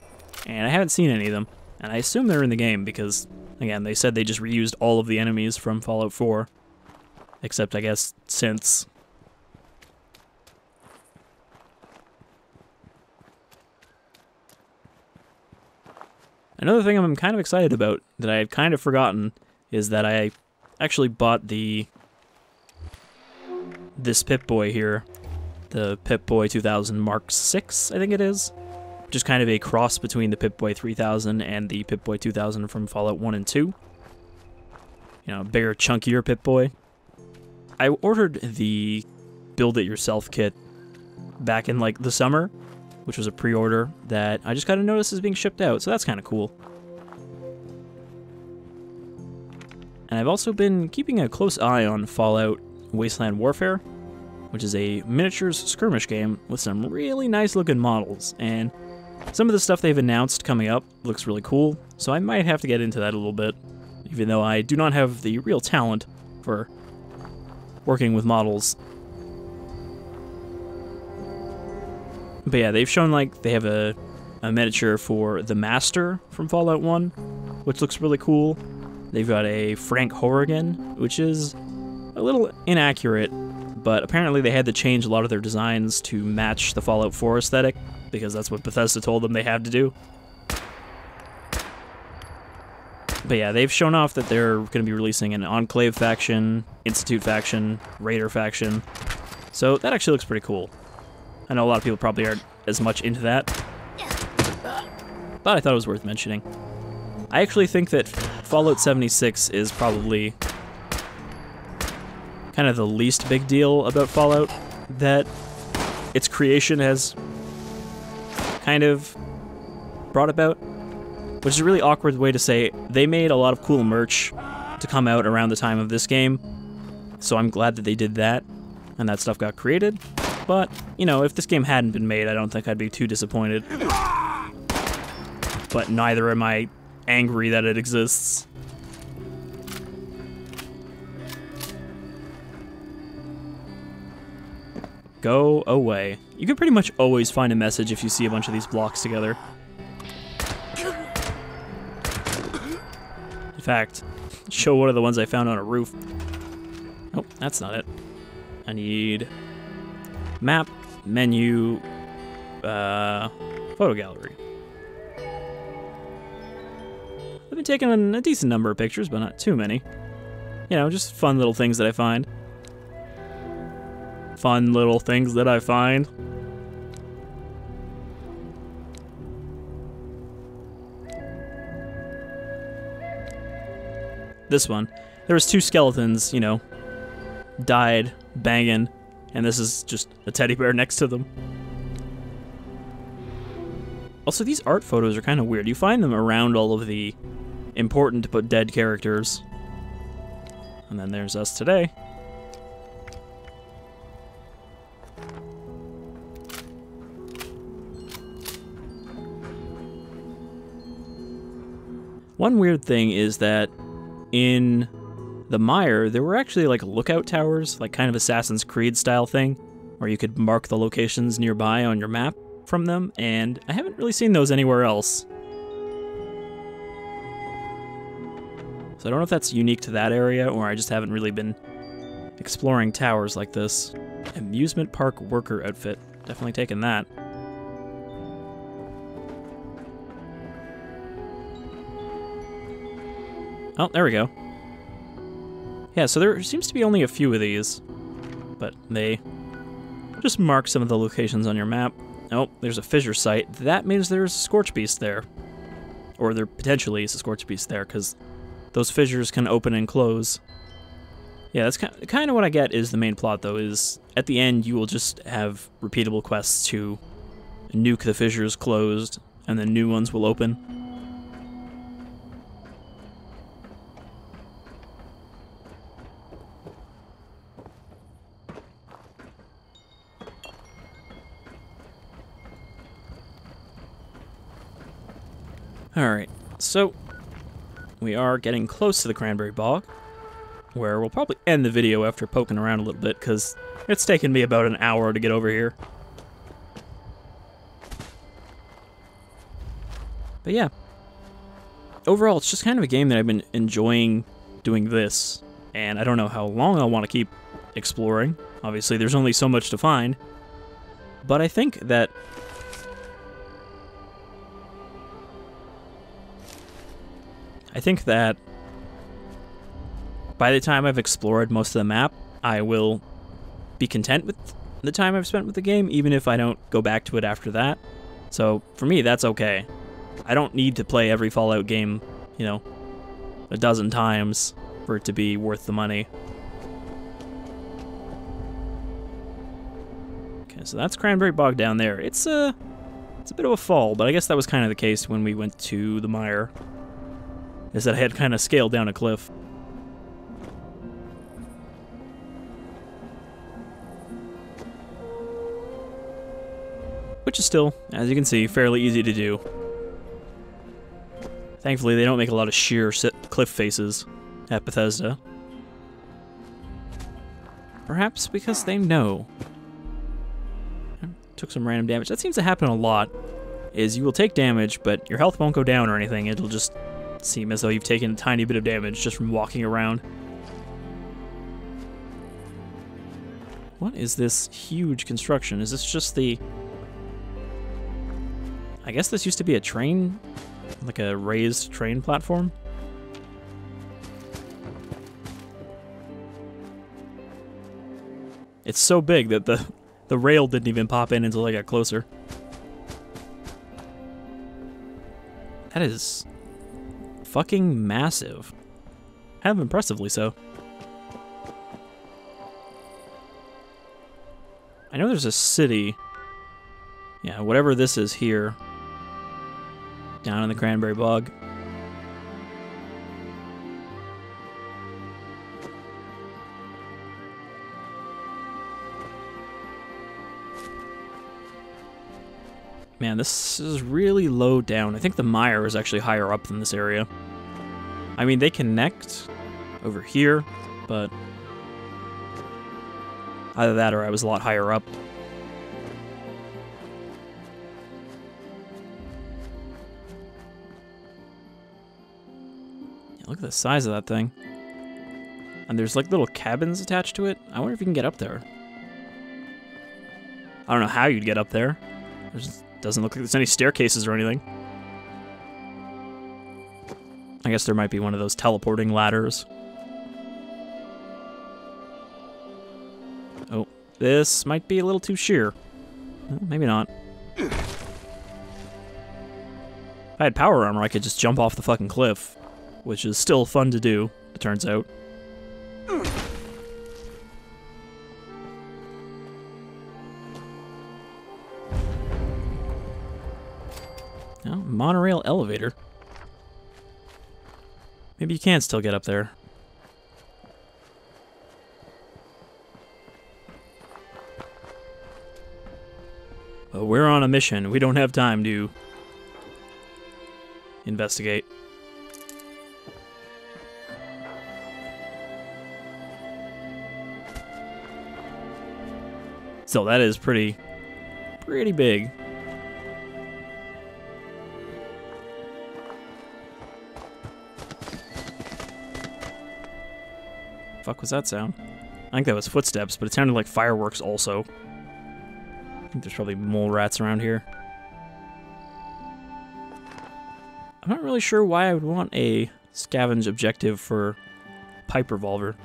And I haven't seen any of them. And I assume they're in the game because, again, they said they just reused all of the enemies from Fallout 4. Except, I guess, since. Another thing I'm kind of excited about that I had kind of forgotten is that I actually bought this Pip-Boy here. The Pip-Boy 2000 Mark VI, I think it is. Which is kind of a cross between the Pip-Boy 3000 and the Pip-Boy 2000 from Fallout 1 and 2. You know, bigger, chunkier Pip-Boy. I ordered the build-it-yourself kit back in, like, the summer, which was a pre-order that I just kind of noticed is being shipped out, so that's kind of cool. And I've also been keeping a close eye on Fallout Wasteland Warfare, which is a miniatures skirmish game with some really nice looking models, and some of the stuff they've announced coming up looks really cool, so I might have to get into that a little bit, even though I do not have the real talent for working with models. But yeah, they've shown, like, they have a miniature for the Master from Fallout 1, which looks really cool. They've got a Frank Horrigan, which is a little inaccurate, but apparently they had to change a lot of their designs to match the Fallout 4 aesthetic, because that's what Bethesda told them they had to do. But yeah, they've shown off that they're going to be releasing an Enclave faction, Institute faction, Raider faction, so that actually looks pretty cool. I know a lot of people probably aren't as much into that, but I thought it was worth mentioning. I actually think that Fallout 76 is probably kind of the least big deal about Fallout that its creation has kind of brought about. which is a really awkward way to say they made a lot of cool merch to come out around the time of this game, so I'm glad that they did that, and that stuff got created. But, you know, if this game hadn't been made, I don't think I'd be too disappointed. But neither am I angry that it exists. Go away. You can pretty much always find a message if you see a bunch of these blocks together. In fact, show one of the ones I found on a roof. Oh, that's not it. I need map, menu, photo gallery. I've been taking a decent number of pictures, but not too many. You know, just fun little things that I find. Fun little things that I find. This one. There was 2 skeletons, you know, died banging, and this is just a teddy bear next to them. Also, these art photos are kind of weird. You find them around all of the important but dead characters. And then there's us today. One weird thing is that in the mire, there were actually like lookout towers, like kind of Assassin's Creed style thing, where you could mark the locations nearby on your map from them, and I haven't really seen those anywhere else. So I don't know if that's unique to that area, or I just haven't really been exploring towers like this. Amusement park worker outfit. Definitely taking that. Oh, there we go. Yeah, so there seems to be only a few of these, but they just mark some of the locations on your map. Oh, there's a fissure site. That means there's a Scorch Beast there. Or there potentially is a Scorch Beast there, because those fissures can open and close. Yeah, that's kind of what I get is the main plot, though, is at the end you will just have repeatable quests to nuke the fissures closed, and then new ones will open. Alright, so we are getting close to the Cranberry Bog, where we'll probably end the video after poking around a little bit, because it's taken me about an hour to get over here. But yeah, overall it's just kind of a game that I've been enjoying doing this, and I don't know how long I'll want to keep exploring. Obviously there's only so much to find, but I think that by the time I've explored most of the map, I will be content with the time I've spent with the game, even if I don't go back to it after that. So, for me, that's okay. I don't need to play every Fallout game, you know, a dozen times for it to be worth the money. Okay, so that's Cranberry Bog down there. It's a bit of a fall, but I guess that was kind of the case when we went to the mire. Is that I had kind of scaled down a cliff. Which is still, as you can see, fairly easy to do. Thankfully, they don't make a lot of sheer cliff faces at Bethesda. Perhaps because they know. Took some random damage. That seems to happen a lot, is you will take damage, but your health won't go down or anything. It'll just seem as though you've taken a tiny bit of damage just from walking around. What is this huge construction? Is this just the... I guess this used to be a train, like a raised train platform. It's so big that the rail didn't even pop in until I got closer. That is fucking massive. Kind of impressively so. I know there's a city. Yeah, whatever this is here. down in the Cranberry Bog. Man, this is really low down. I think the mire is actually higher up than this area. I mean, they connect over here, but either that or I was a lot higher up. Yeah, look at the size of that thing. And there's like little cabins attached to it. I wonder if you can get up there. I don't know how you'd get up there. Doesn't look like there's any staircases or anything. I guess there might be one of those teleporting ladders. Oh, this might be a little too sheer. Well, maybe not. If I had power armor, I could just jump off the fucking cliff, which is still fun to do, it turns out. Oh, monorail elevator. Maybe you can still get up there. But we're on a mission. We don't have time to investigate. So that is pretty big. Fuck was that sound? I think that was footsteps, but it sounded like fireworks also. I think there's probably mole rats around here. I'm not really sure why I would want a scavenge objective for pipe revolver.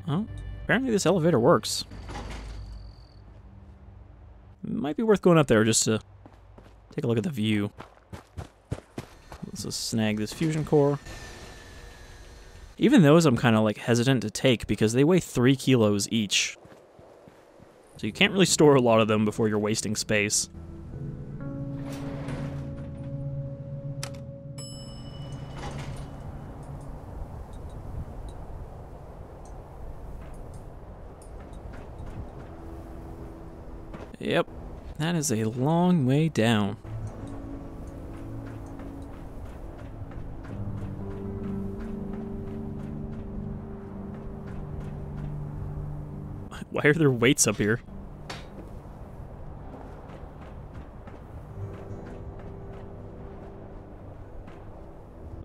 Oh, apparently this elevator works. Might be worth going up there just to take a look at the view. Let's just snag this fusion core. Even those I'm kind of like hesitant to take because they weigh 3 kilos each. So you can't really store a lot of them before you're wasting space. Yep, that is a long way down. Why are there weights up here?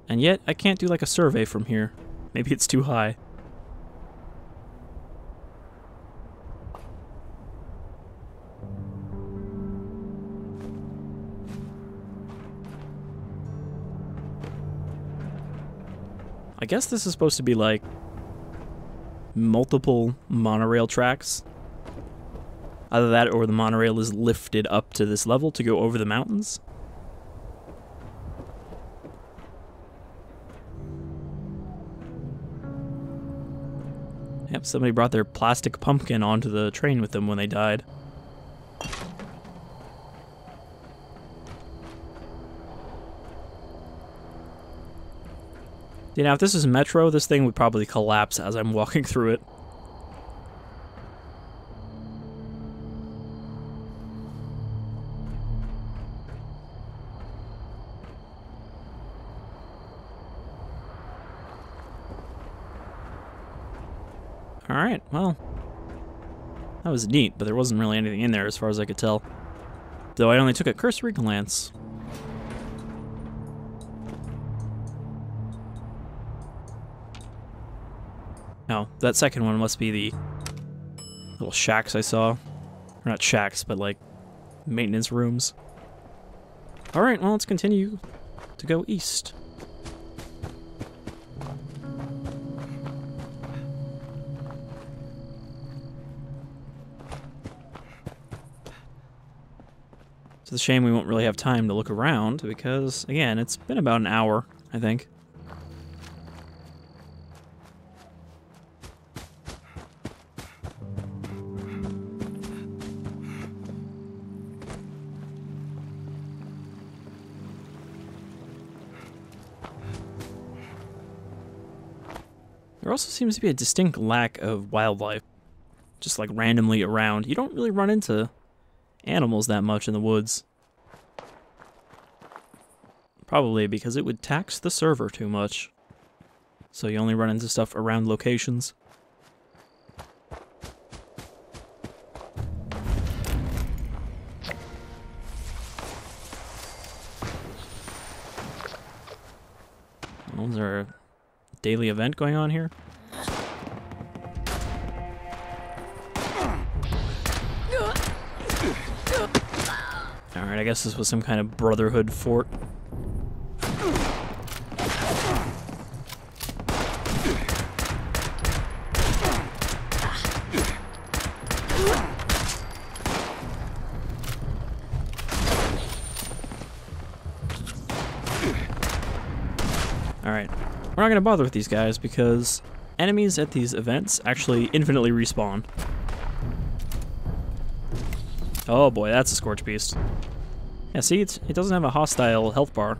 And yet, I can't do like a survey from here. Maybe it's too high. I guess this is supposed to be like multiple monorail tracks. Either that or the monorail is lifted up to this level to go over the mountains. Yep, somebody brought their plastic pumpkin onto the train with them when they died. You know, if this is Metro, this thing would probably collapse as I'm walking through it. Alright, well, that was neat, but there wasn't really anything in there as far as I could tell. Though I only took a cursory glance. No, that second one must be the little shacks I saw. Or not shacks, but like maintenance rooms. Alright, well, let's continue to go east. It's a shame we won't really have time to look around because, again, it's been about an hour, I think. There also seems to be a distinct lack of wildlife, just like randomly around. You don't really run into animals that much in the woods. Probably because it would tax the server too much. So you only run into stuff around locations. Well, is there a daily event going on here? Alright, I guess this was some kind of Brotherhood fort. Alright, we're not going to bother with these guys because enemies at these events actually infinitely respawn. Oh boy, that's a Scorch Beast. Yeah, see, it doesn't have a hostile health bar.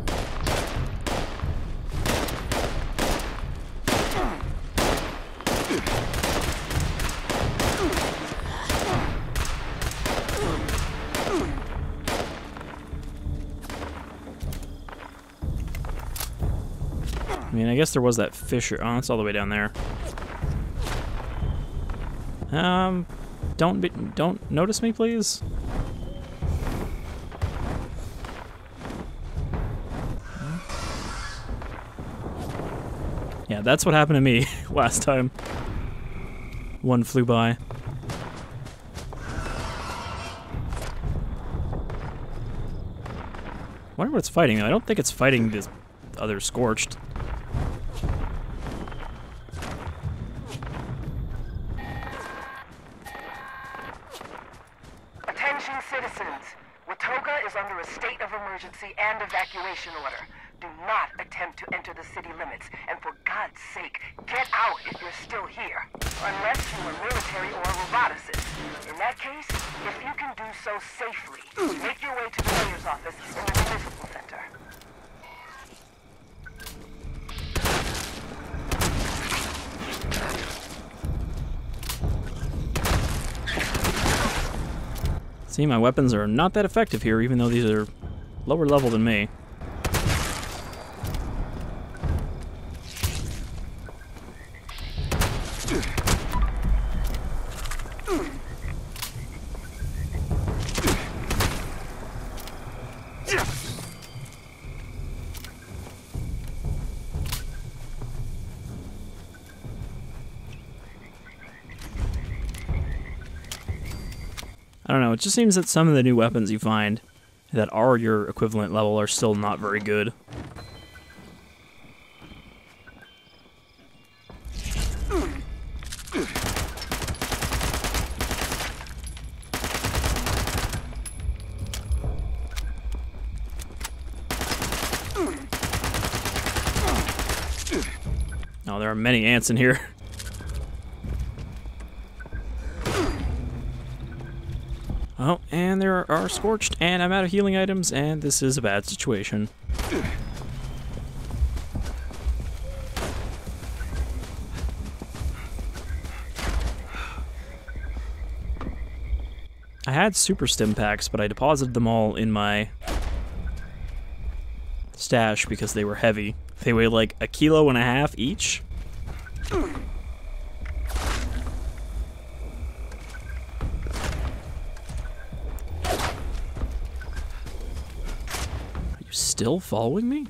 I mean, I guess there was that fissure. Oh, it's all the way down there. Don't notice me, please. Yeah, that's what happened to me last time. One flew by. Wonder what it's fighting. I don't think it's fighting this other Scorched. Attention citizens! Watoga is under a state of emergency and evacuation order. Do not attempt to enter the city limits, and for God's sake, get out if you're still here. Unless you are military or a roboticist. In that case, if you can do so safely, make your way to the mayor's office in the municipal center. See, my weapons are not that effective here, even though these are lower level than me. I don't know, it just seems that some of the new weapons you find that are your equivalent level are still not very good. Oh, there are many ants in here. Oh, and there are Scorched, and I'm out of healing items, and this is a bad situation. I had super stim packs, but I deposited them all in my stash because they were heavy. They weigh like 1.5 kilos each. Still following me?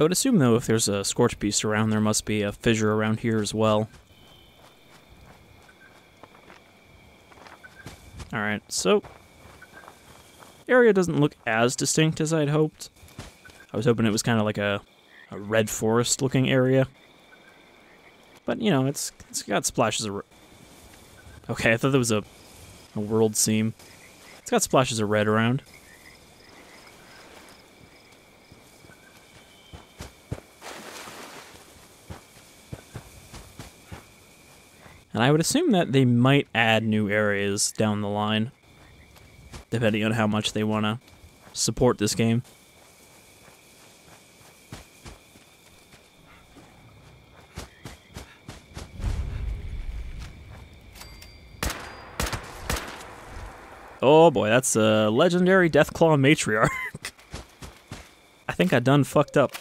I would assume, though, if there's a Scorch Beast around, there must be a fissure around here as well. Alright, so... the area doesn't look as distinct as I'd hoped. I was hoping it was kind of like a red forest looking area. But, you know, it's got splashes of... okay, I thought there was a world seam. It's got splashes of red around. And I would assume that they might add new areas down the line, depending on how much they want to support this game. Oh boy, that's a legendary Deathclaw matriarch. I think I done fucked up.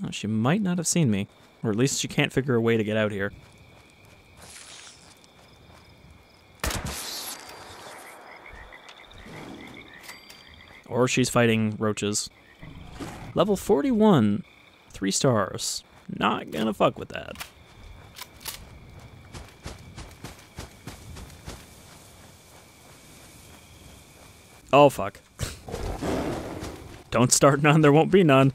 Oh, she might not have seen me. Or at least she can't figure a way to get out here. Or she's fighting roaches. Level 41. 3 stars. Not gonna fuck with that. Oh, fuck. Don't start none, there won't be none.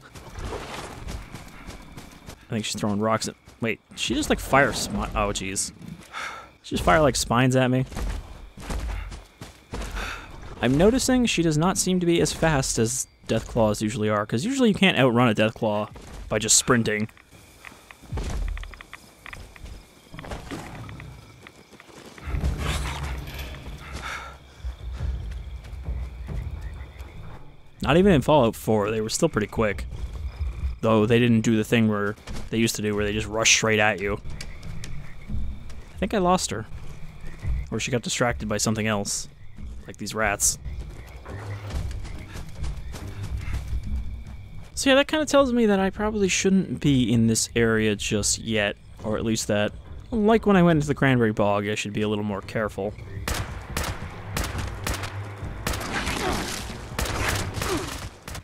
I think she's throwing rocks at... Wait, she just like fire spine... Oh, jeez. She just fire like spines at me. I'm noticing she does not seem to be as fast as Deathclaws usually are, because usually you can't outrun a Deathclaw by just sprinting. Not even in Fallout 4, they were still pretty quick. Though they didn't do the thing where they used to do, where they just rush straight at you. I think I lost her. Or she got distracted by something else. Like these rats. So yeah, that kind of tells me that I probably shouldn't be in this area just yet. Or at least that, like when I went into the Cranberry Bog, I should be a little more careful.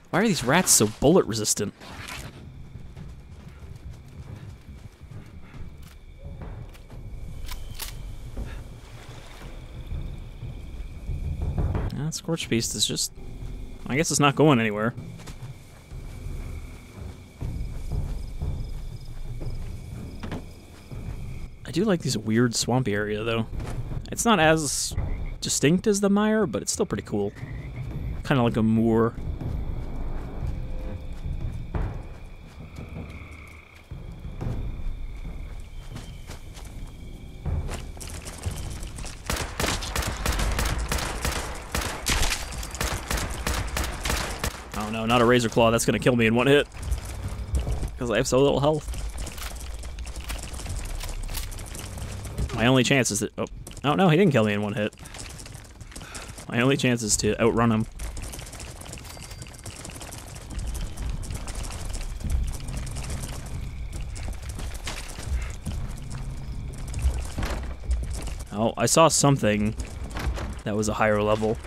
Why are these rats so bullet resistant? That Scorch Beast is just... I guess it's not going anywhere. I do like this weird swampy area, though. It's not as distinct as the mire, but it's still pretty cool. Kind of like a moor. Oh no, not a Razor Claw, that's gonna kill me in one hit. Because I have so little health. My only chance is that... Oh no, he didn't kill me in one hit. My only chance is to outrun him. Oh, I saw something that was a higher level.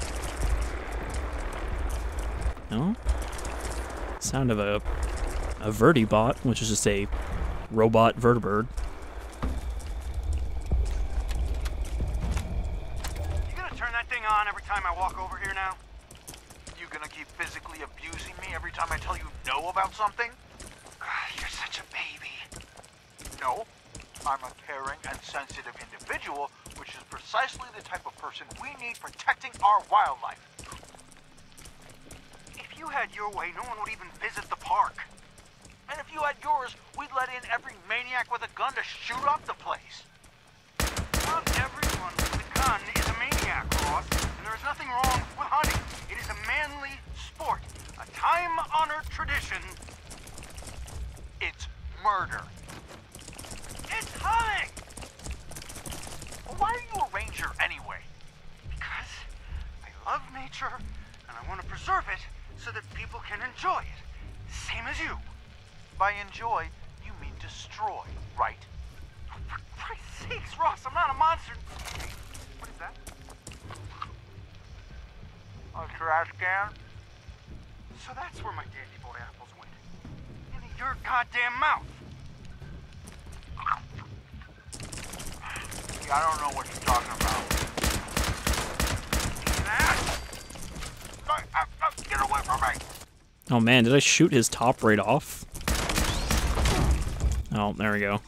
No? Sound of a vertibot, which is just a robot vertibird. You gonna turn that thing on every time I walk over here now? You gonna keep physically abusing me every time I tell you no about something? You're such a baby. No, I'm a caring and sensitive individual, which is precisely the type of person we need protecting our wildlife. If you had your way, no one would even visit the park. And if you had yours, we'd let in every maniac with a gun to shoot up the place. Not everyone with a gun is a maniac, Ross. And there is nothing wrong with hunting. It is a manly sport. A time-honored tradition. It's murder. It's hunting! Well, why are you a ranger anyway? Because I love nature, and I want to preserve it so that people can enjoy it. Same as you. By enjoy, you mean destroy, right? Oh, for Christ's sakes, Ross, I'm not a monster. Hey, what is that? A trash can? So that's where my dandy boy apples went. Into your goddamn mouth. Yeah, I don't know what you're talking about. Get away from me! Oh man, did I shoot his top right off? Oh, there we go.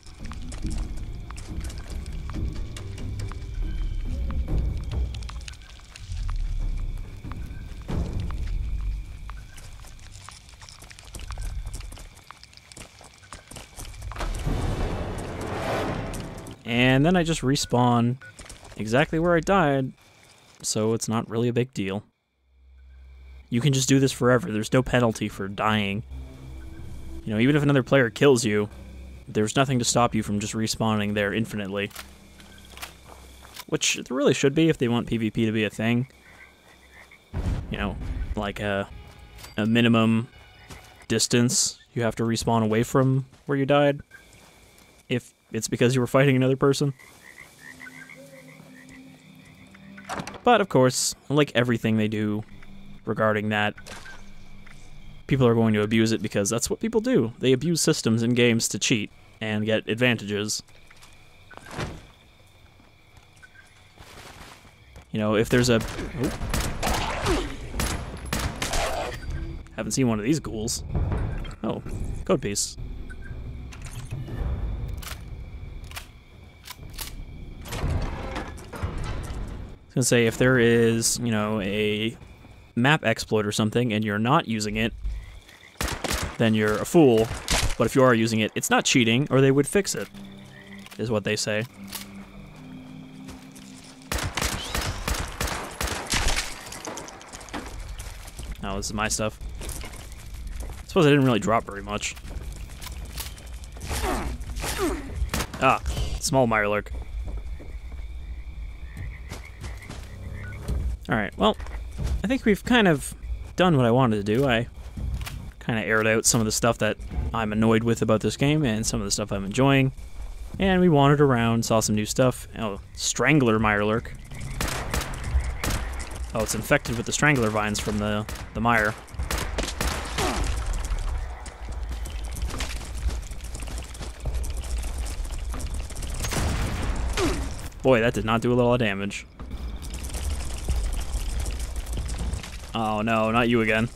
And then I just respawn exactly where I died, so it's not really a big deal. You can just do this forever. There's no penalty for dying. You know, even if another player kills you, there's nothing to stop you from just respawning there infinitely. Which there really should be if they want PvP to be a thing. You know, like a minimum distance you have to respawn away from where you died. If it's because you were fighting another person. But, of course, like everything they do regarding that, people are going to abuse it because that's what people do. They abuse systems in games to cheat and get advantages. You know, if there's a... Oh. Haven't seen one of these ghouls. Oh, code piece. I was gonna say, if there is, you know, a map exploit or something and you're not using it, then you're a fool. But if you are using it, it's not cheating, or they would fix it, is what they say. Oh, this is my stuff. I suppose I didn't really drop very much. Ah, small mirelurk. Alright, well, I think we've kind of done what I wanted to do. I kind of aired out some of the stuff that I'm annoyed with about this game and some of the stuff I'm enjoying. And we wandered around, saw some new stuff. Oh, Strangler mirelurk. Oh, it's infected with the strangler vines from the mire. Boy, that did not do a lot of damage. Oh no, not you again.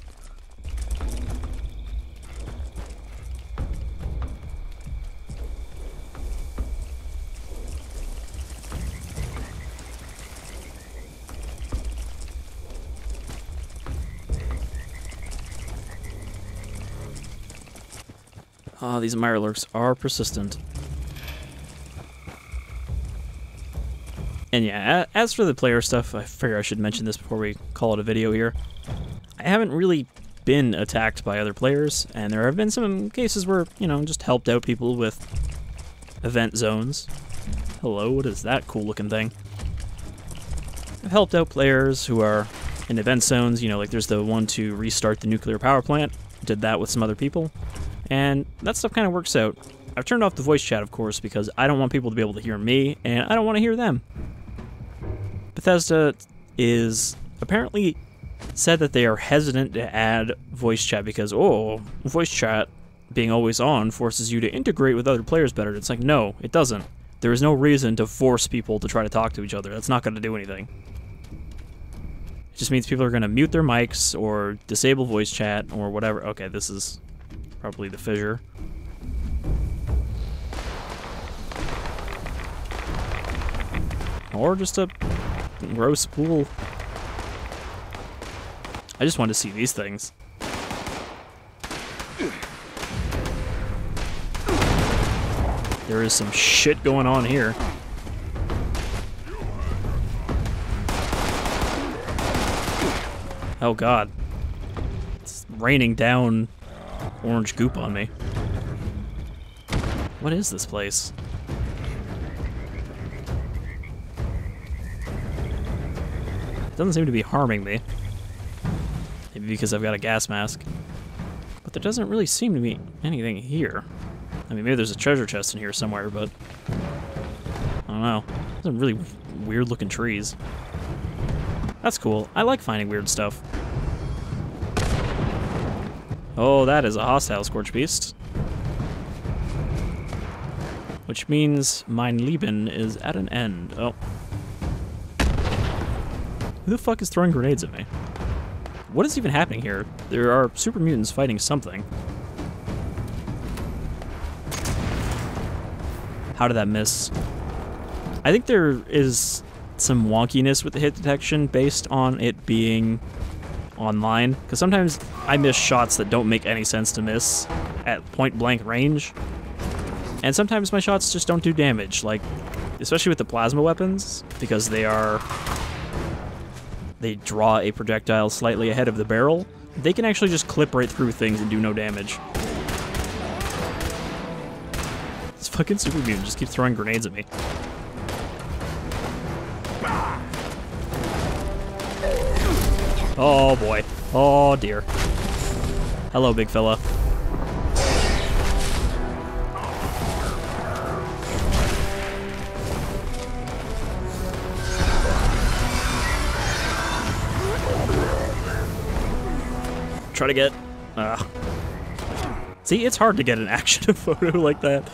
Oh, these mirelurks are persistent. And yeah, as for the player stuff, I figure I should mention this before we call it a video here. I haven't really been attacked by other players, and there have been some cases where, you know, just helped out people with event zones. Hello, what is that cool looking thing? I've helped out players who are in event zones, you know, like there's the one to restart the nuclear power plant. Did that with some other people, and that stuff kind of works out. I've turned off the voice chat, of course, because I don't want people to be able to hear me, and I don't want to hear them. Bethesda is apparently said that they are hesitant to add voice chat because, oh, voice chat being always on forces you to integrate with other players better. It's like, no, it doesn't. There is no reason to force people to try to talk to each other. That's not going to do anything. It just means people are going to mute their mics or disable voice chat or whatever. Okay, this is probably the fissure. Or just a gross pool. I just wanted to see these things. There is some shit going on here. Oh god. It's raining down orange goop on me. What is this place? It doesn't seem to be harming me. Maybe because I've got a gas mask. But there doesn't really seem to be anything here. I mean, maybe there's a treasure chest in here somewhere, but I don't know. Some really weird looking trees. That's cool. I like finding weird stuff. Oh, that is a hostile Scorch Beast. Which means mein Leben is at an end. Oh. Who the fuck is throwing grenades at me? What is even happening here? There are super mutants fighting something. How did that miss? I think there is some wonkiness with the hit detection based on it being online, because sometimes I miss shots that don't make any sense to miss at point blank range, and sometimes my shots just don't do damage. Like especially with the plasma weapons, because they draw a projectile slightly ahead of the barrel, they can actually just clip right through things and do no damage. This fucking super mutant just keeps throwing grenades at me. Oh boy. Oh dear. Hello, big fella. Try to get... See, it's hard to get an action photo like that.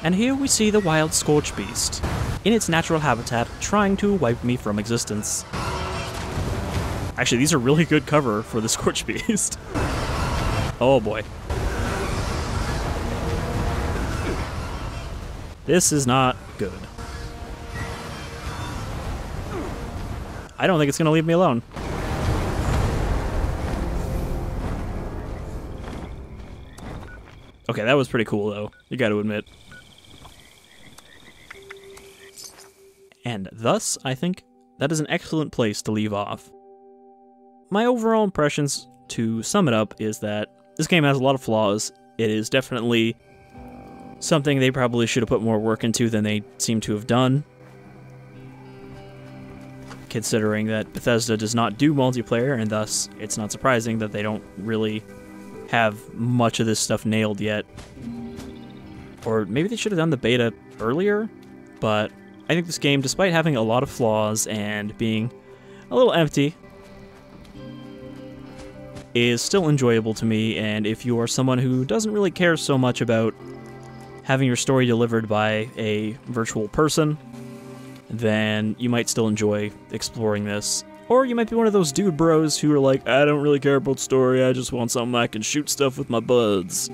And here we see the wild Scorch Beast, in its natural habitat, trying to wipe me from existence. Actually, these are really good cover for the Scorch Beast. Oh boy. This is not good. I don't think it's gonna leave me alone. Okay, that was pretty cool, though. You gotta admit. And thus, I think that is an excellent place to leave off. My overall impressions, to sum it up, is that this game has a lot of flaws. It is definitely something they probably should have put more work into than they seem to have done. Considering that Bethesda does not do multiplayer, and thus it's not surprising that they don't really have much of this stuff nailed yet. Or maybe they should have done the beta earlier, but I think this game, despite having a lot of flaws and being a little empty, is still enjoyable to me, and if you are someone who doesn't really care so much about having your story delivered by a virtual person, then you might still enjoy exploring this. Or you might be one of those dude bros who are like, I don't really care about story, I just want something I can shoot stuff with my buds.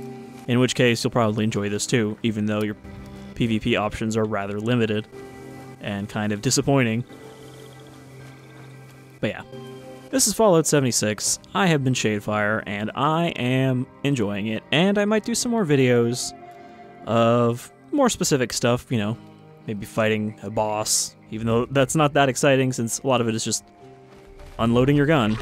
In which case, you'll probably enjoy this too, even though your PvP options are rather limited and kind of disappointing. But yeah, this is Fallout 76. I have been Shadefire, and I am enjoying it, and I might do some more videos of more specific stuff, you know, maybe fighting a boss, even though that's not that exciting since a lot of it is just unloading your gun.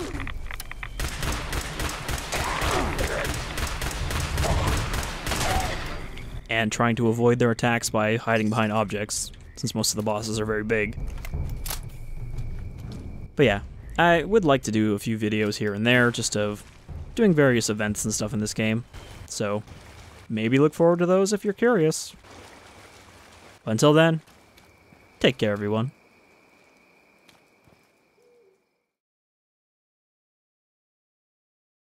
And trying to avoid their attacks by hiding behind objects, since most of the bosses are very big. But yeah, I would like to do a few videos here and there, just of doing various events and stuff in this game. So, maybe look forward to those if you're curious. But until then, take care everyone.